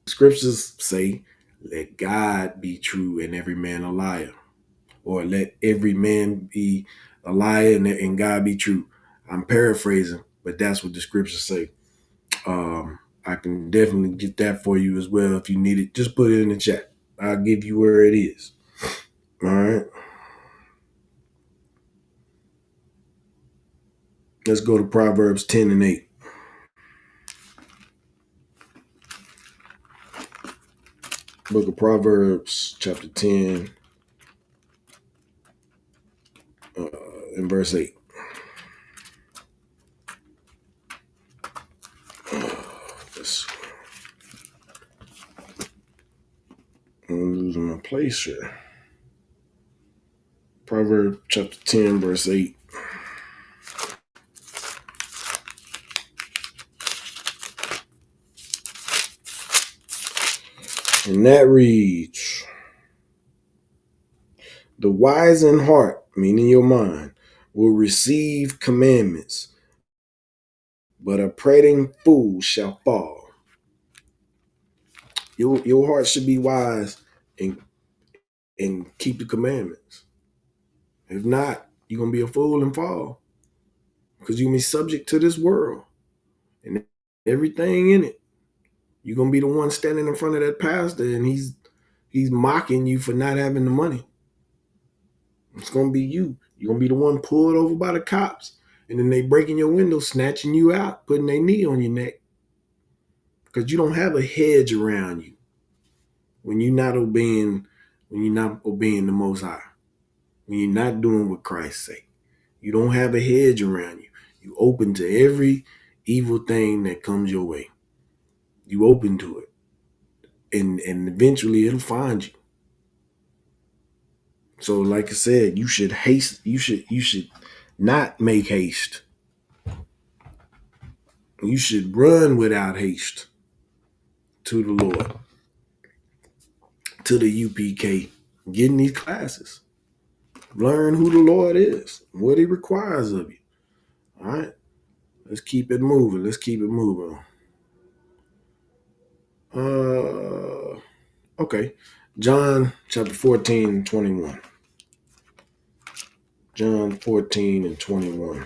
scriptures say, let God be true and every man a liar. Or let every man be a liar and God be true. I'm paraphrasing, but that's what the scriptures say. I can definitely get that for you as well if you need it. Just put it in the chat. I'll give you where it is. All right. Let's go to Proverbs 10 and 8. Book of Proverbs, chapter 10, and verse 8. I'm losing my place here. Proverbs chapter 10, verse 8. And that reads, the wise in heart, meaning your mind, will receive commandments, but a prating fool shall fall. Your heart should be wise and keep the commandments. If not, you're going to be a fool and fall, because you're going to be subject to this world and everything in it. You're going to be the one standing in front of that pastor and he's mocking you for not having the money. It's going to be you. You're going to be the one pulled over by the cops, and then they breaking your window, snatching you out, putting their knee on your neck, because you don't have a hedge around you when you're not obeying the Most High, when you're not doing what Christ say. You don't have a hedge around you. You open to every evil thing that comes your way. You open to it, and eventually it'll find you. So, like I said, you should haste. You should not make haste. You should run without haste to the Lord, to the UPK. Get in these classes. Learn who the Lord is, what he requires of you. All right? Let's keep it moving. Okay. John chapter 14 and 21. John 14 and 21.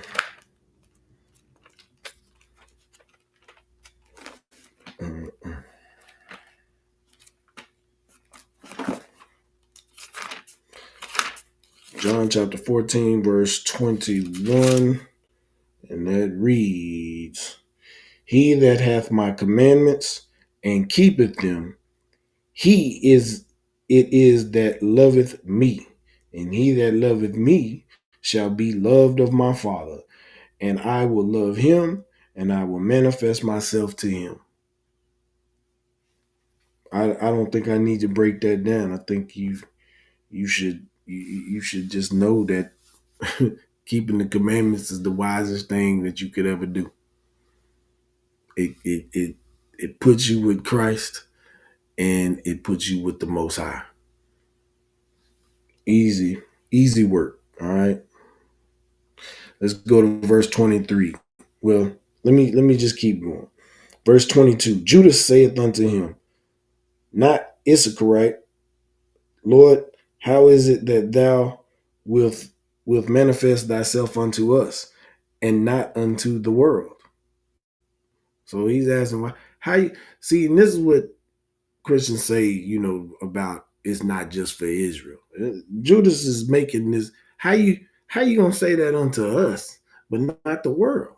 John chapter 14, verse 21. And that reads, He that hath my commandments and keepeth them, he is it is that loveth me. And he that loveth me shall be loved of my Father. And I will love him, and I will manifest myself to him. I don't think I need to break that down. I think you should just know that keeping the commandments is the wisest thing that you could ever do. It puts you with Christ, and it puts you with the Most High. Easy work. All right. Let's go to verse 23. Well, let me just keep going. Verse 22. Judas saith unto him, not Issachar, Lord, how is it that thou wilt manifest thyself unto us and not unto the world? So he's asking why. How you see? And this is what Christians say, about it's not just for Israel. Judas is making this. How you gonna say that unto us, but not the world?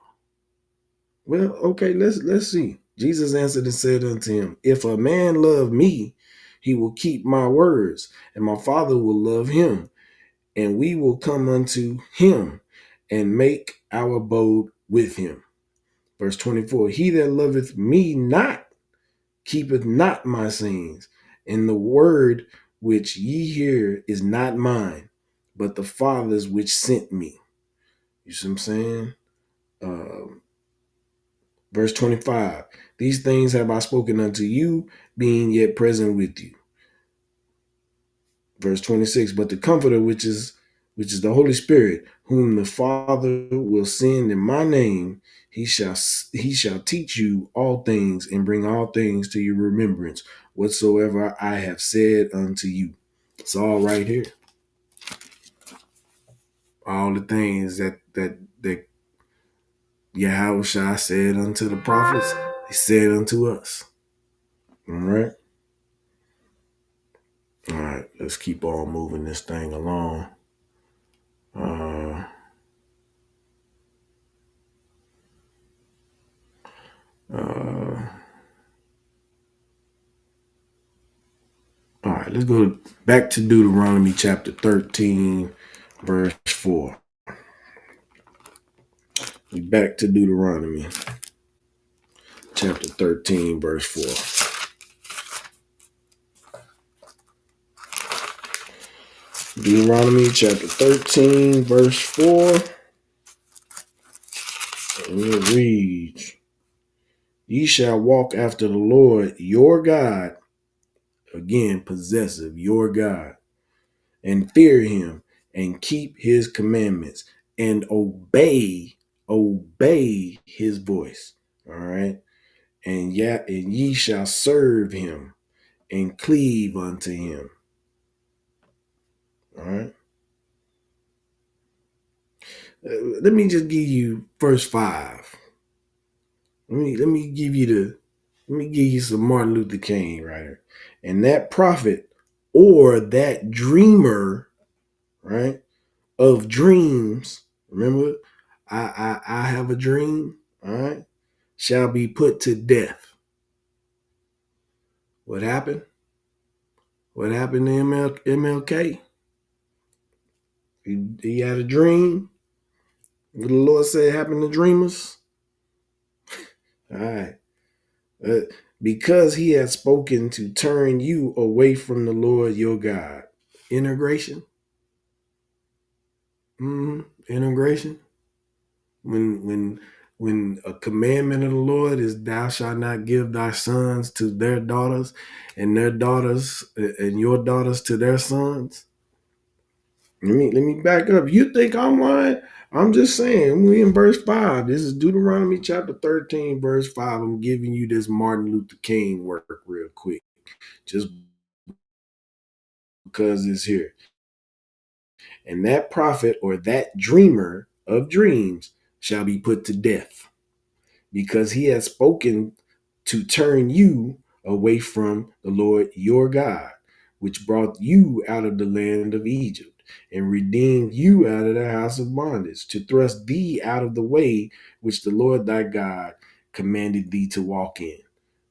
Well, okay, let's see. Jesus answered and said unto him, If a man love me, he will keep my words, and my Father will love him, and we will come unto him and make our abode with him. Verse 24, He that loveth me not keepeth not my sayings, and the word which ye hear is not mine, but the Father's which sent me. You see what I'm saying? Verse 25, These things have I spoken unto you, being yet present with you. Verse 26, But the Comforter, which is the Holy Spirit, whom the Father will send in my name, he shall teach you all things and bring all things to your remembrance, whatsoever I have said unto you. It's all right here. All the things that Yahweh said unto the prophets, he said unto us. All right. All right, let's keep on moving this thing along. All right, let's go back to Deuteronomy chapter 13, verse 4. Back to Deuteronomy chapter 13, verse 4. Deuteronomy chapter 13, verse 4. And it reads, Ye shall walk after the Lord your God, again, possessive, your God, and fear him and keep his commandments and obey his voice. All right. And ye shall serve him and cleave unto him. All right. Let me just give you verse 5. Let me give you some Martin Luther King right here. And that prophet or that dreamer, right, of dreams, remember, I have a dream, all right, shall be put to death. What happened? What happened to MLK? He had a dream. What the Lord said happened to dreamers. All right. Because he had spoken to turn you away from the Lord your God. Integration. Integration. When a commandment of the Lord is thou shalt not give thy sons to their daughters and their daughters and your daughters to their sons. Let me back up. You think I'm lying? I'm just saying, we in verse 5. This is Deuteronomy chapter 13, verse 5. I'm giving you this Martin Luther King work real quick, just because it's here. And that prophet or that dreamer of dreams shall be put to death, because he has spoken to turn you away from the Lord your God, which brought you out of the land of Egypt and redeemed you out of the house of bondage, to thrust thee out of the way which the Lord thy God commanded thee to walk in,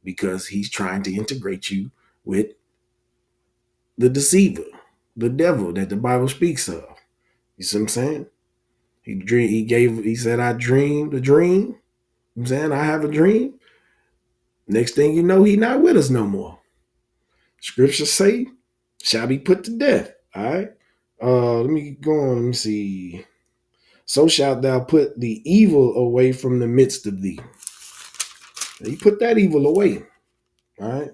because he's trying to integrate you with the deceiver, the devil that the Bible speaks of. You see what I'm saying? He said, I dreamed a dream. I'm saying, I have a dream. Next thing you know, he not with us no more. Scripture say, shall be put to death. All right. Let me go on. Let me see. So shalt thou put the evil away from the midst of thee. You put that evil away. All right.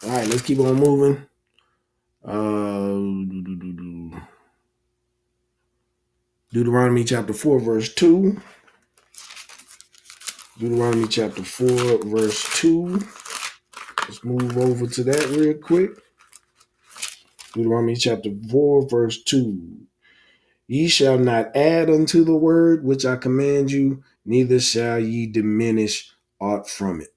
All right, let's keep on moving. Deuteronomy chapter 4, verse 2. Deuteronomy chapter 4, verse 2. Let's move over to that real quick. Deuteronomy chapter 4, verse 2. Ye shall not add unto the word which I command you, neither shall ye diminish aught from it,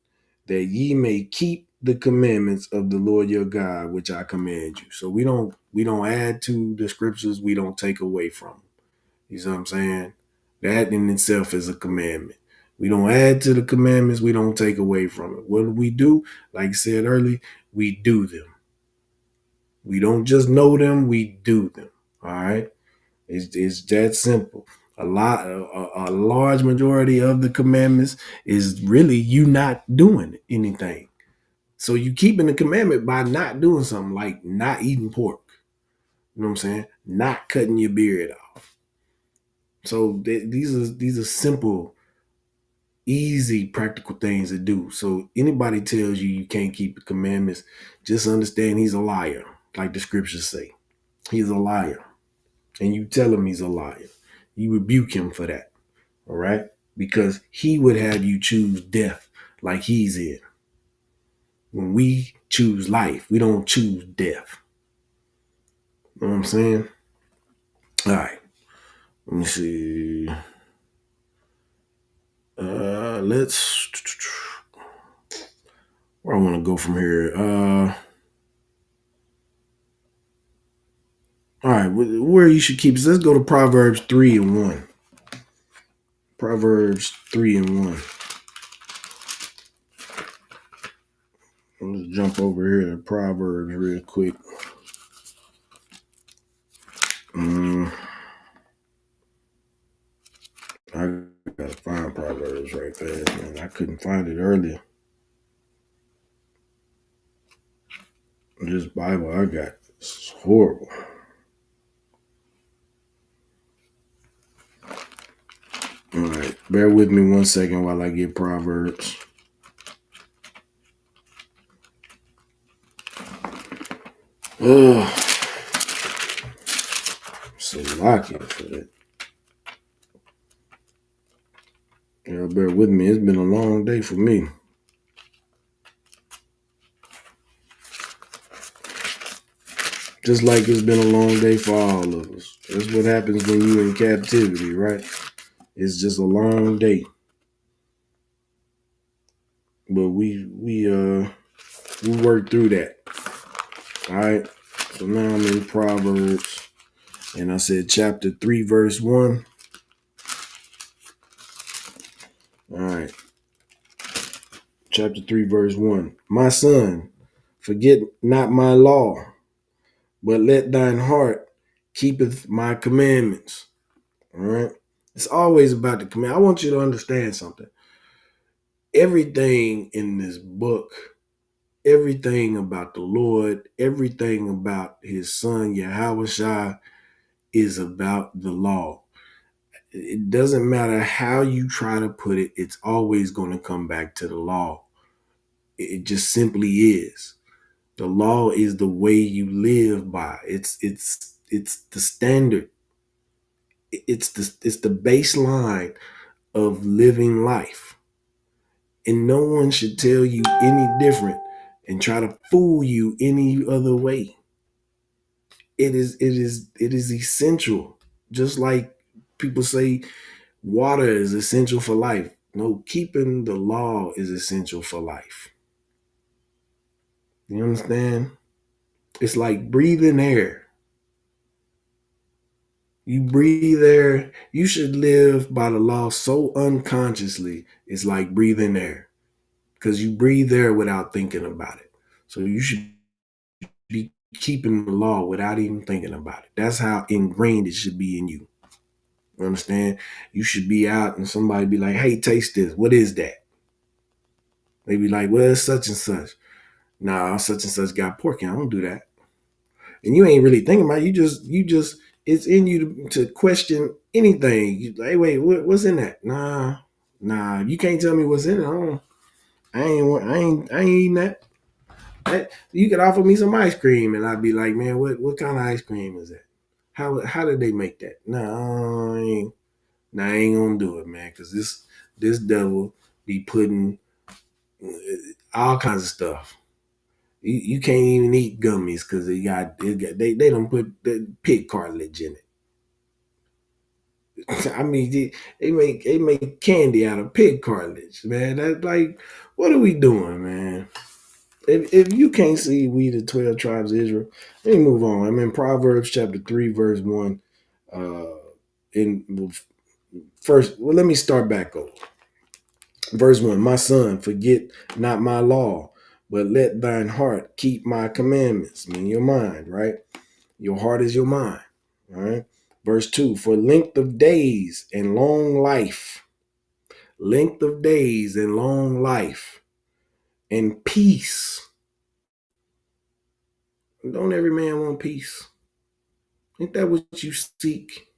that ye may keep the commandments of the Lord your God, which I command you. So we don't add to the scriptures, we don't take away from them. You see what I'm saying? That in itself is a commandment. We don't add to the commandments, we don't take away from it. What do we do? Like I said earlier, we do them. We don't just know them, we do them. All right. It's that simple. A large majority of the commandments is really you not doing anything. So you keeping the commandment by not doing something, like not eating pork. You know what I'm saying? Not cutting your beard off. So these are simple, easy, practical things to do. So anybody tells you you can't keep the commandments, just understand he's a liar, like the scriptures say. He's a liar. And you tell him he's a liar. You rebuke him for that. All right? Because he would have you choose death like he's in. When we choose life, we don't choose death. You know what I'm saying? All right. Let me see. Let's where I want to go from here. All right, where you should keep. So let's go to Proverbs 3 and 1. Proverbs 3 and 1. Let's jump over here to Proverbs real quick. I gotta find Proverbs right fast, man. I couldn't find it earlier. This Bible I got is horrible. All right, bear with me 1 second while I get Proverbs. So lucky for that. Y'all bear with me. It's been a long day for me. Just like it's been a long day for all of us. That's what happens when you're in captivity, right? It's just a long day. But we work through that. All right. So now I'm in Proverbs, and I said chapter 3, verse 1. All right. Chapter 3, verse 1. My son, forget not my law, but let thine heart keepeth my commandments. All right. It's always about the command. I want you to understand something. Everything in this book, everything about the Lord, everything about his son, Yahweh, is about the law. It doesn't matter how you try to put it, it's always going to come back to the law. It just simply is. The law is the way you live by. It's the standard. it's the baseline of living life. And no one should tell you any different and try to fool you any other way. It is essential. Just like people say water is essential for life. No, keeping the law is essential for life. You understand? It's like breathing air. You breathe air. You should live by the law so unconsciously. It's like breathing air because you breathe air without thinking about it. So you should be keeping the law without even thinking about it. That's how ingrained it should be in you. You understand? You should be out and somebody be like, hey, taste this. What is that? They be like, well, it's such and such. Nah, such and such got pork in. I don't do that. And you ain't really thinking about it. You just it's in you to question anything. You like, wait, what's in that? Nah, you can't tell me what's in it. I ain't eating that. You could offer me some ice cream and I'd be like, man, what kind of ice cream is that? How did they make that? I ain't gonna do it, man, because this devil be putting all kinds of stuff. You can't even eat gummies because they don't put the pig cartilage in it. I mean, they make candy out of pig cartilage, man. That's like, what are we doing, man? If you can't see we the 12 tribes of Israel, let me move on. I'm in Proverbs chapter 3, verse 1. In first, well, let me start back over. Verse 1, my son, forget not my law, but let thine heart keep my commandments. I mean, your mind, right? Your heart is your mind, all right? Verse 2, for length of days and long life, and peace. Don't every man want peace? Ain't that what you seek?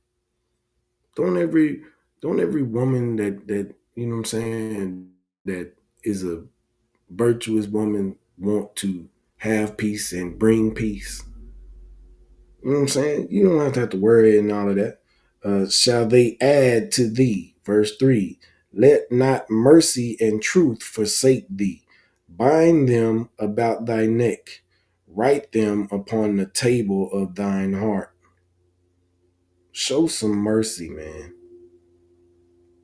Don't every woman that you know what I'm saying, that is a virtuous woman want to have peace and bring peace? You know what I'm saying? You don't have to worry and all of that. Shall they add to thee? Verse 3, let not mercy and truth forsake thee. Bind them about thy neck. Write them upon the table of thine heart. Show some mercy, man.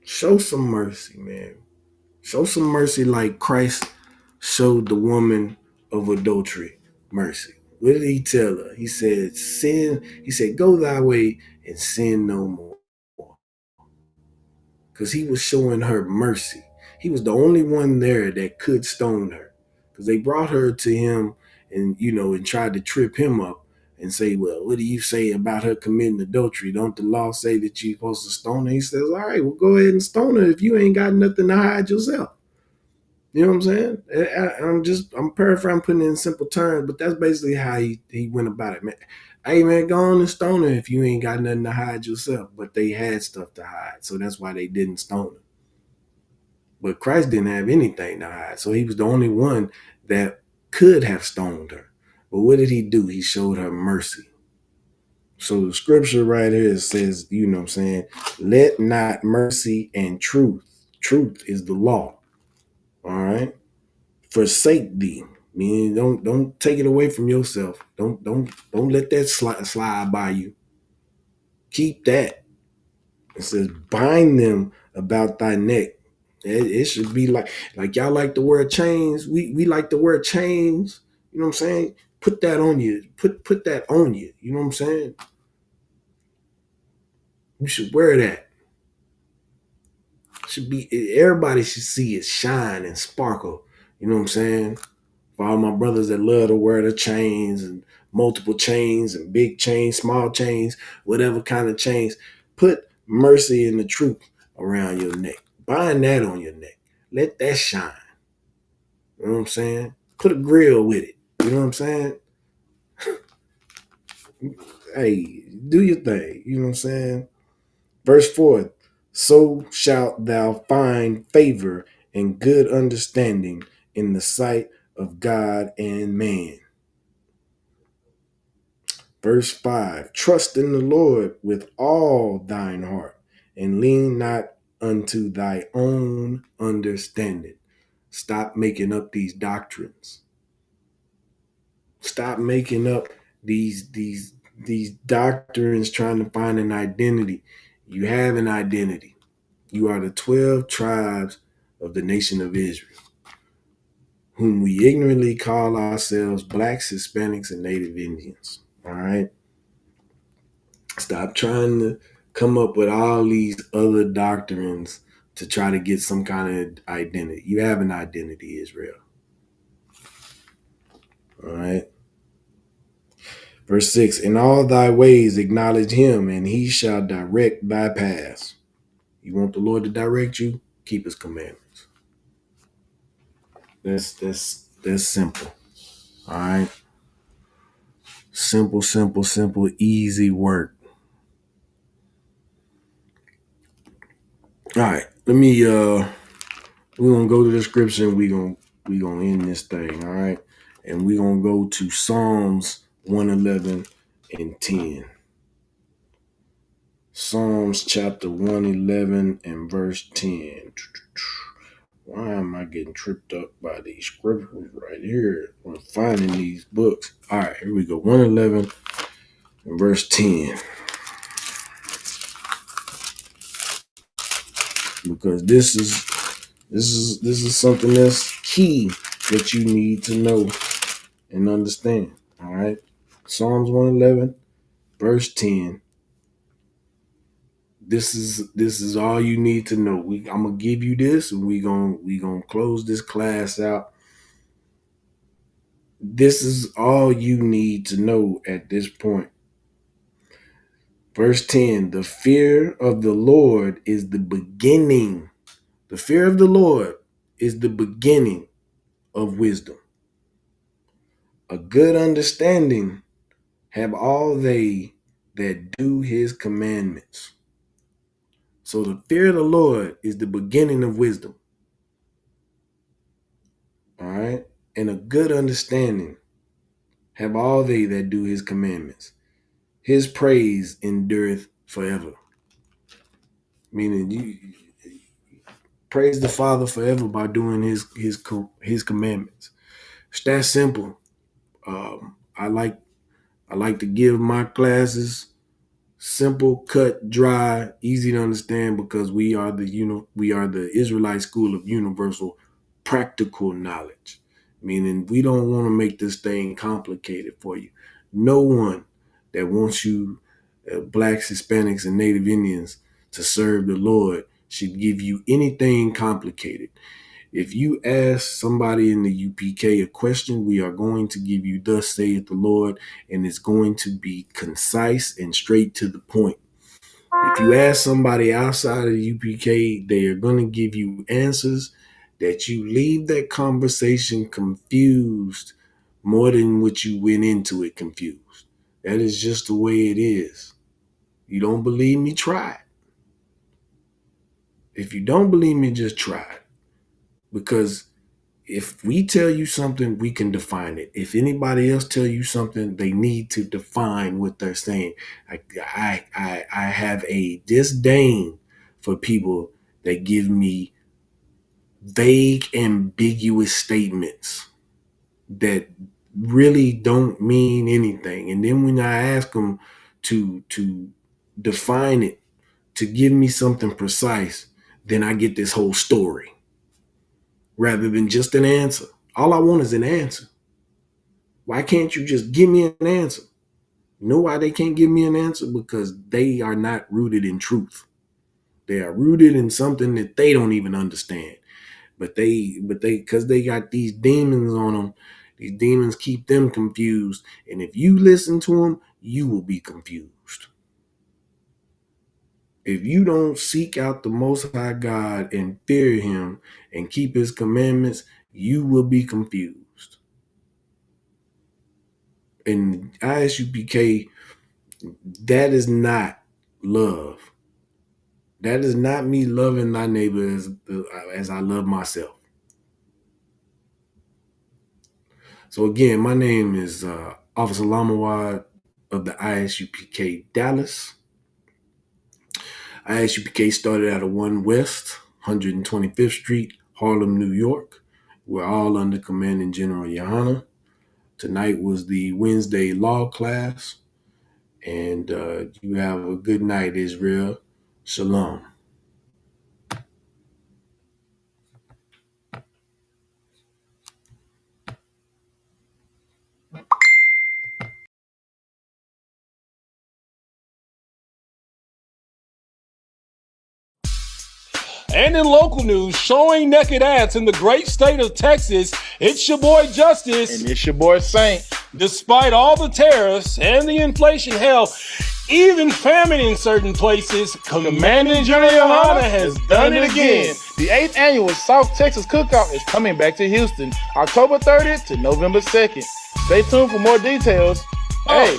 Show some mercy, man. Show some mercy like Christ showed the woman of adultery mercy. What did he tell her? He said, sin. He said, go thy way and sin no more. Because he was showing her mercy. He was the only one there that could stone her. Because they brought her to him and tried to trip him up and say, well, what do you say about her committing adultery? Don't the law say that you're supposed to stone her? He says, all right, well, go ahead and stone her if you ain't got nothing to hide yourself. You know what I'm saying? I'm paraphrasing, I'm putting it in simple terms, but that's basically how he went about it, man. Hey, man, go on and stone her if you ain't got nothing to hide yourself. But they had stuff to hide, so that's why they didn't stone her. But Christ didn't have anything to hide, so he was the only one that could have stoned her. But what did he do? He showed her mercy. So the scripture right here says, you know what I'm saying, let not mercy and truth is the law, all right, forsake thee. Meaning don't take it away from yourself. Don't let that slide by you. Keep that. It says bind them about thy neck. It should be like y'all like to wear chains. We like to wear chains. You know what I'm saying? Put that on you. Put that on you. You know what I'm saying? You should wear that. Everybody should see it shine and sparkle. You know what I'm saying? For all my brothers that love to wear the chains and multiple chains and big chains, small chains, whatever kind of chains, put mercy and the truth around your neck. Bind that on your neck. Let that shine. You know what I'm saying? Put a grill with it. You know what I'm saying? Hey, do your thing. You know what I'm saying? Verse 4, so shalt thou find favor and good understanding in the sight of God and man. Verse 5, trust in the Lord with all thine heart, and lean not unto thy own understanding. Stop making up these doctrines. Stop making up these doctrines trying to find an identity. You have an identity. You are the 12 tribes of the nation of Israel, whom we ignorantly call ourselves blacks, Hispanics, and Native Indians. All right? Stop trying to come up with all these other doctrines to try to get some kind of identity. You have an identity, Israel. All right? Verse 6, in all thy ways acknowledge him, and he shall direct thy paths. You want the Lord to direct you? Keep his commandments. That's simple. All right? Simple, simple, simple, easy work. All right. We're gonna go to the scripture and we're gonna end this thing, all right? And we're gonna go to Psalms 111 and 10. Psalms chapter 111 and verse 10. Why am I getting tripped up by these scriptures right here? I'm finding these books. All right, here we go. 111 and verse 10. Because this is something that's key that you need to know and understand. All right. Psalms 111, verse 10. This is all you need to know. I'm gonna give you this, and we gonna close this class out. This is all you need to know at this point. Verse 10, the fear of the Lord is the beginning. The fear of the Lord is the beginning of wisdom. A good understanding have all they that do his commandments. So the fear of the Lord is the beginning of wisdom. All right. And a good understanding have all they that do his commandments. His praise endureth forever. Meaning you praise the Father forever by doing his commandments. It's that simple. I like to give my classes simple, cut, dry, easy to understand, because we are the Israelite school of universal practical knowledge. Meaning we don't want to make this thing complicated for you. No one that wants you, blacks, Hispanics, and Native Indians, to serve the Lord should give you anything complicated. If you ask somebody in the UPK a question, we are going to give you thus saith the Lord, and it's going to be concise and straight to the point. If you ask somebody outside of the UPK, they are going to give you answers that you leave that conversation confused more than what you went into it confused. That is just the way it is. You don't believe me? Try it. If you don't believe me, just try it. Because if we tell you something, we can define it. If anybody else tell you something, they need to define what they're saying. I have a disdain for people that give me vague, ambiguous statements that really don't mean anything. And then when I ask them to define it, to give me something precise, then I get this whole story rather than just an answer. All I want is an answer. Why can't you just give me an answer? You know why they can't give me an answer? Because they are not rooted in truth. They are rooted in something that they don't even understand. But because they got these demons on them, these demons keep them confused. And if you listen to them, you will be confused. If you don't seek out the Most High God and fear him and keep his commandments, you will be confused. And ISUPK, that is not love. That is not me loving my neighbor as I love myself. So again, my name is Officer Lamawad. of the ISUPK Dallas. ISUPK started out of 1 West, 125th Street, Harlem, New York. We're all under Commanding General Yohana. Tonight was the Wednesday law class. And you have a good night, Israel. Shalom. And in local news, showing naked ass in the great state of Texas, it's your boy Justice. And it's your boy Saint. Despite all the tariffs and the inflation, hell, even famine in certain places, Commanding General Yohana has done it again. The 8th annual South Texas Cookout is coming back to Houston, October 30th to November 2nd. Stay tuned for more details. Hey,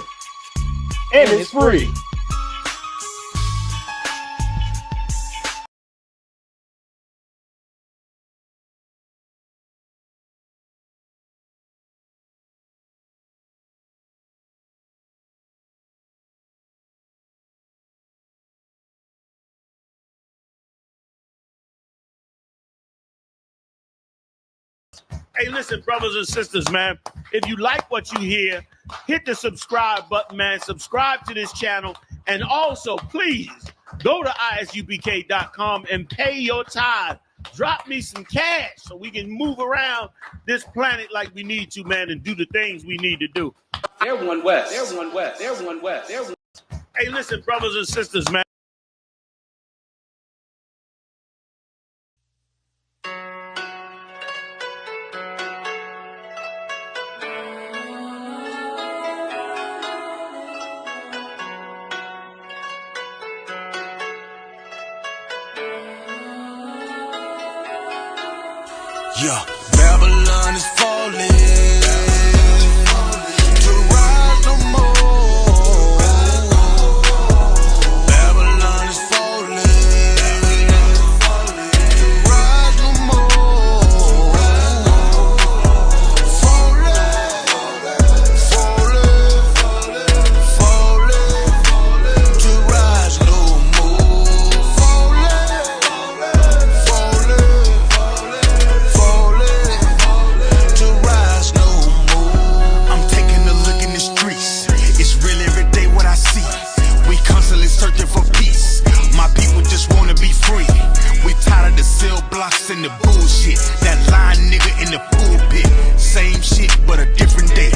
and it's free. Hey, listen, brothers and sisters, man. If you like what you hear, hit the subscribe button, man. Subscribe to this channel. And also, please, go to ISUPK.com and pay your tithe. Drop me some cash so we can move around this planet like we need to, man, and do the things we need to do. They're one West. They're one West. They're one West. They're one. Hey, listen, brothers and sisters, man. Yeah, Babylon is falling to rise no more. Babylon is falling to rise no more. Falling to rise no more. To rise no more. I'm taking a look in the streets. It's real every day what I see. We constantly searching for peace. My people just wanna be free. We tired of the cell blocks and the bullshit. That lying nigga in the pulpit. Same shit but a different day.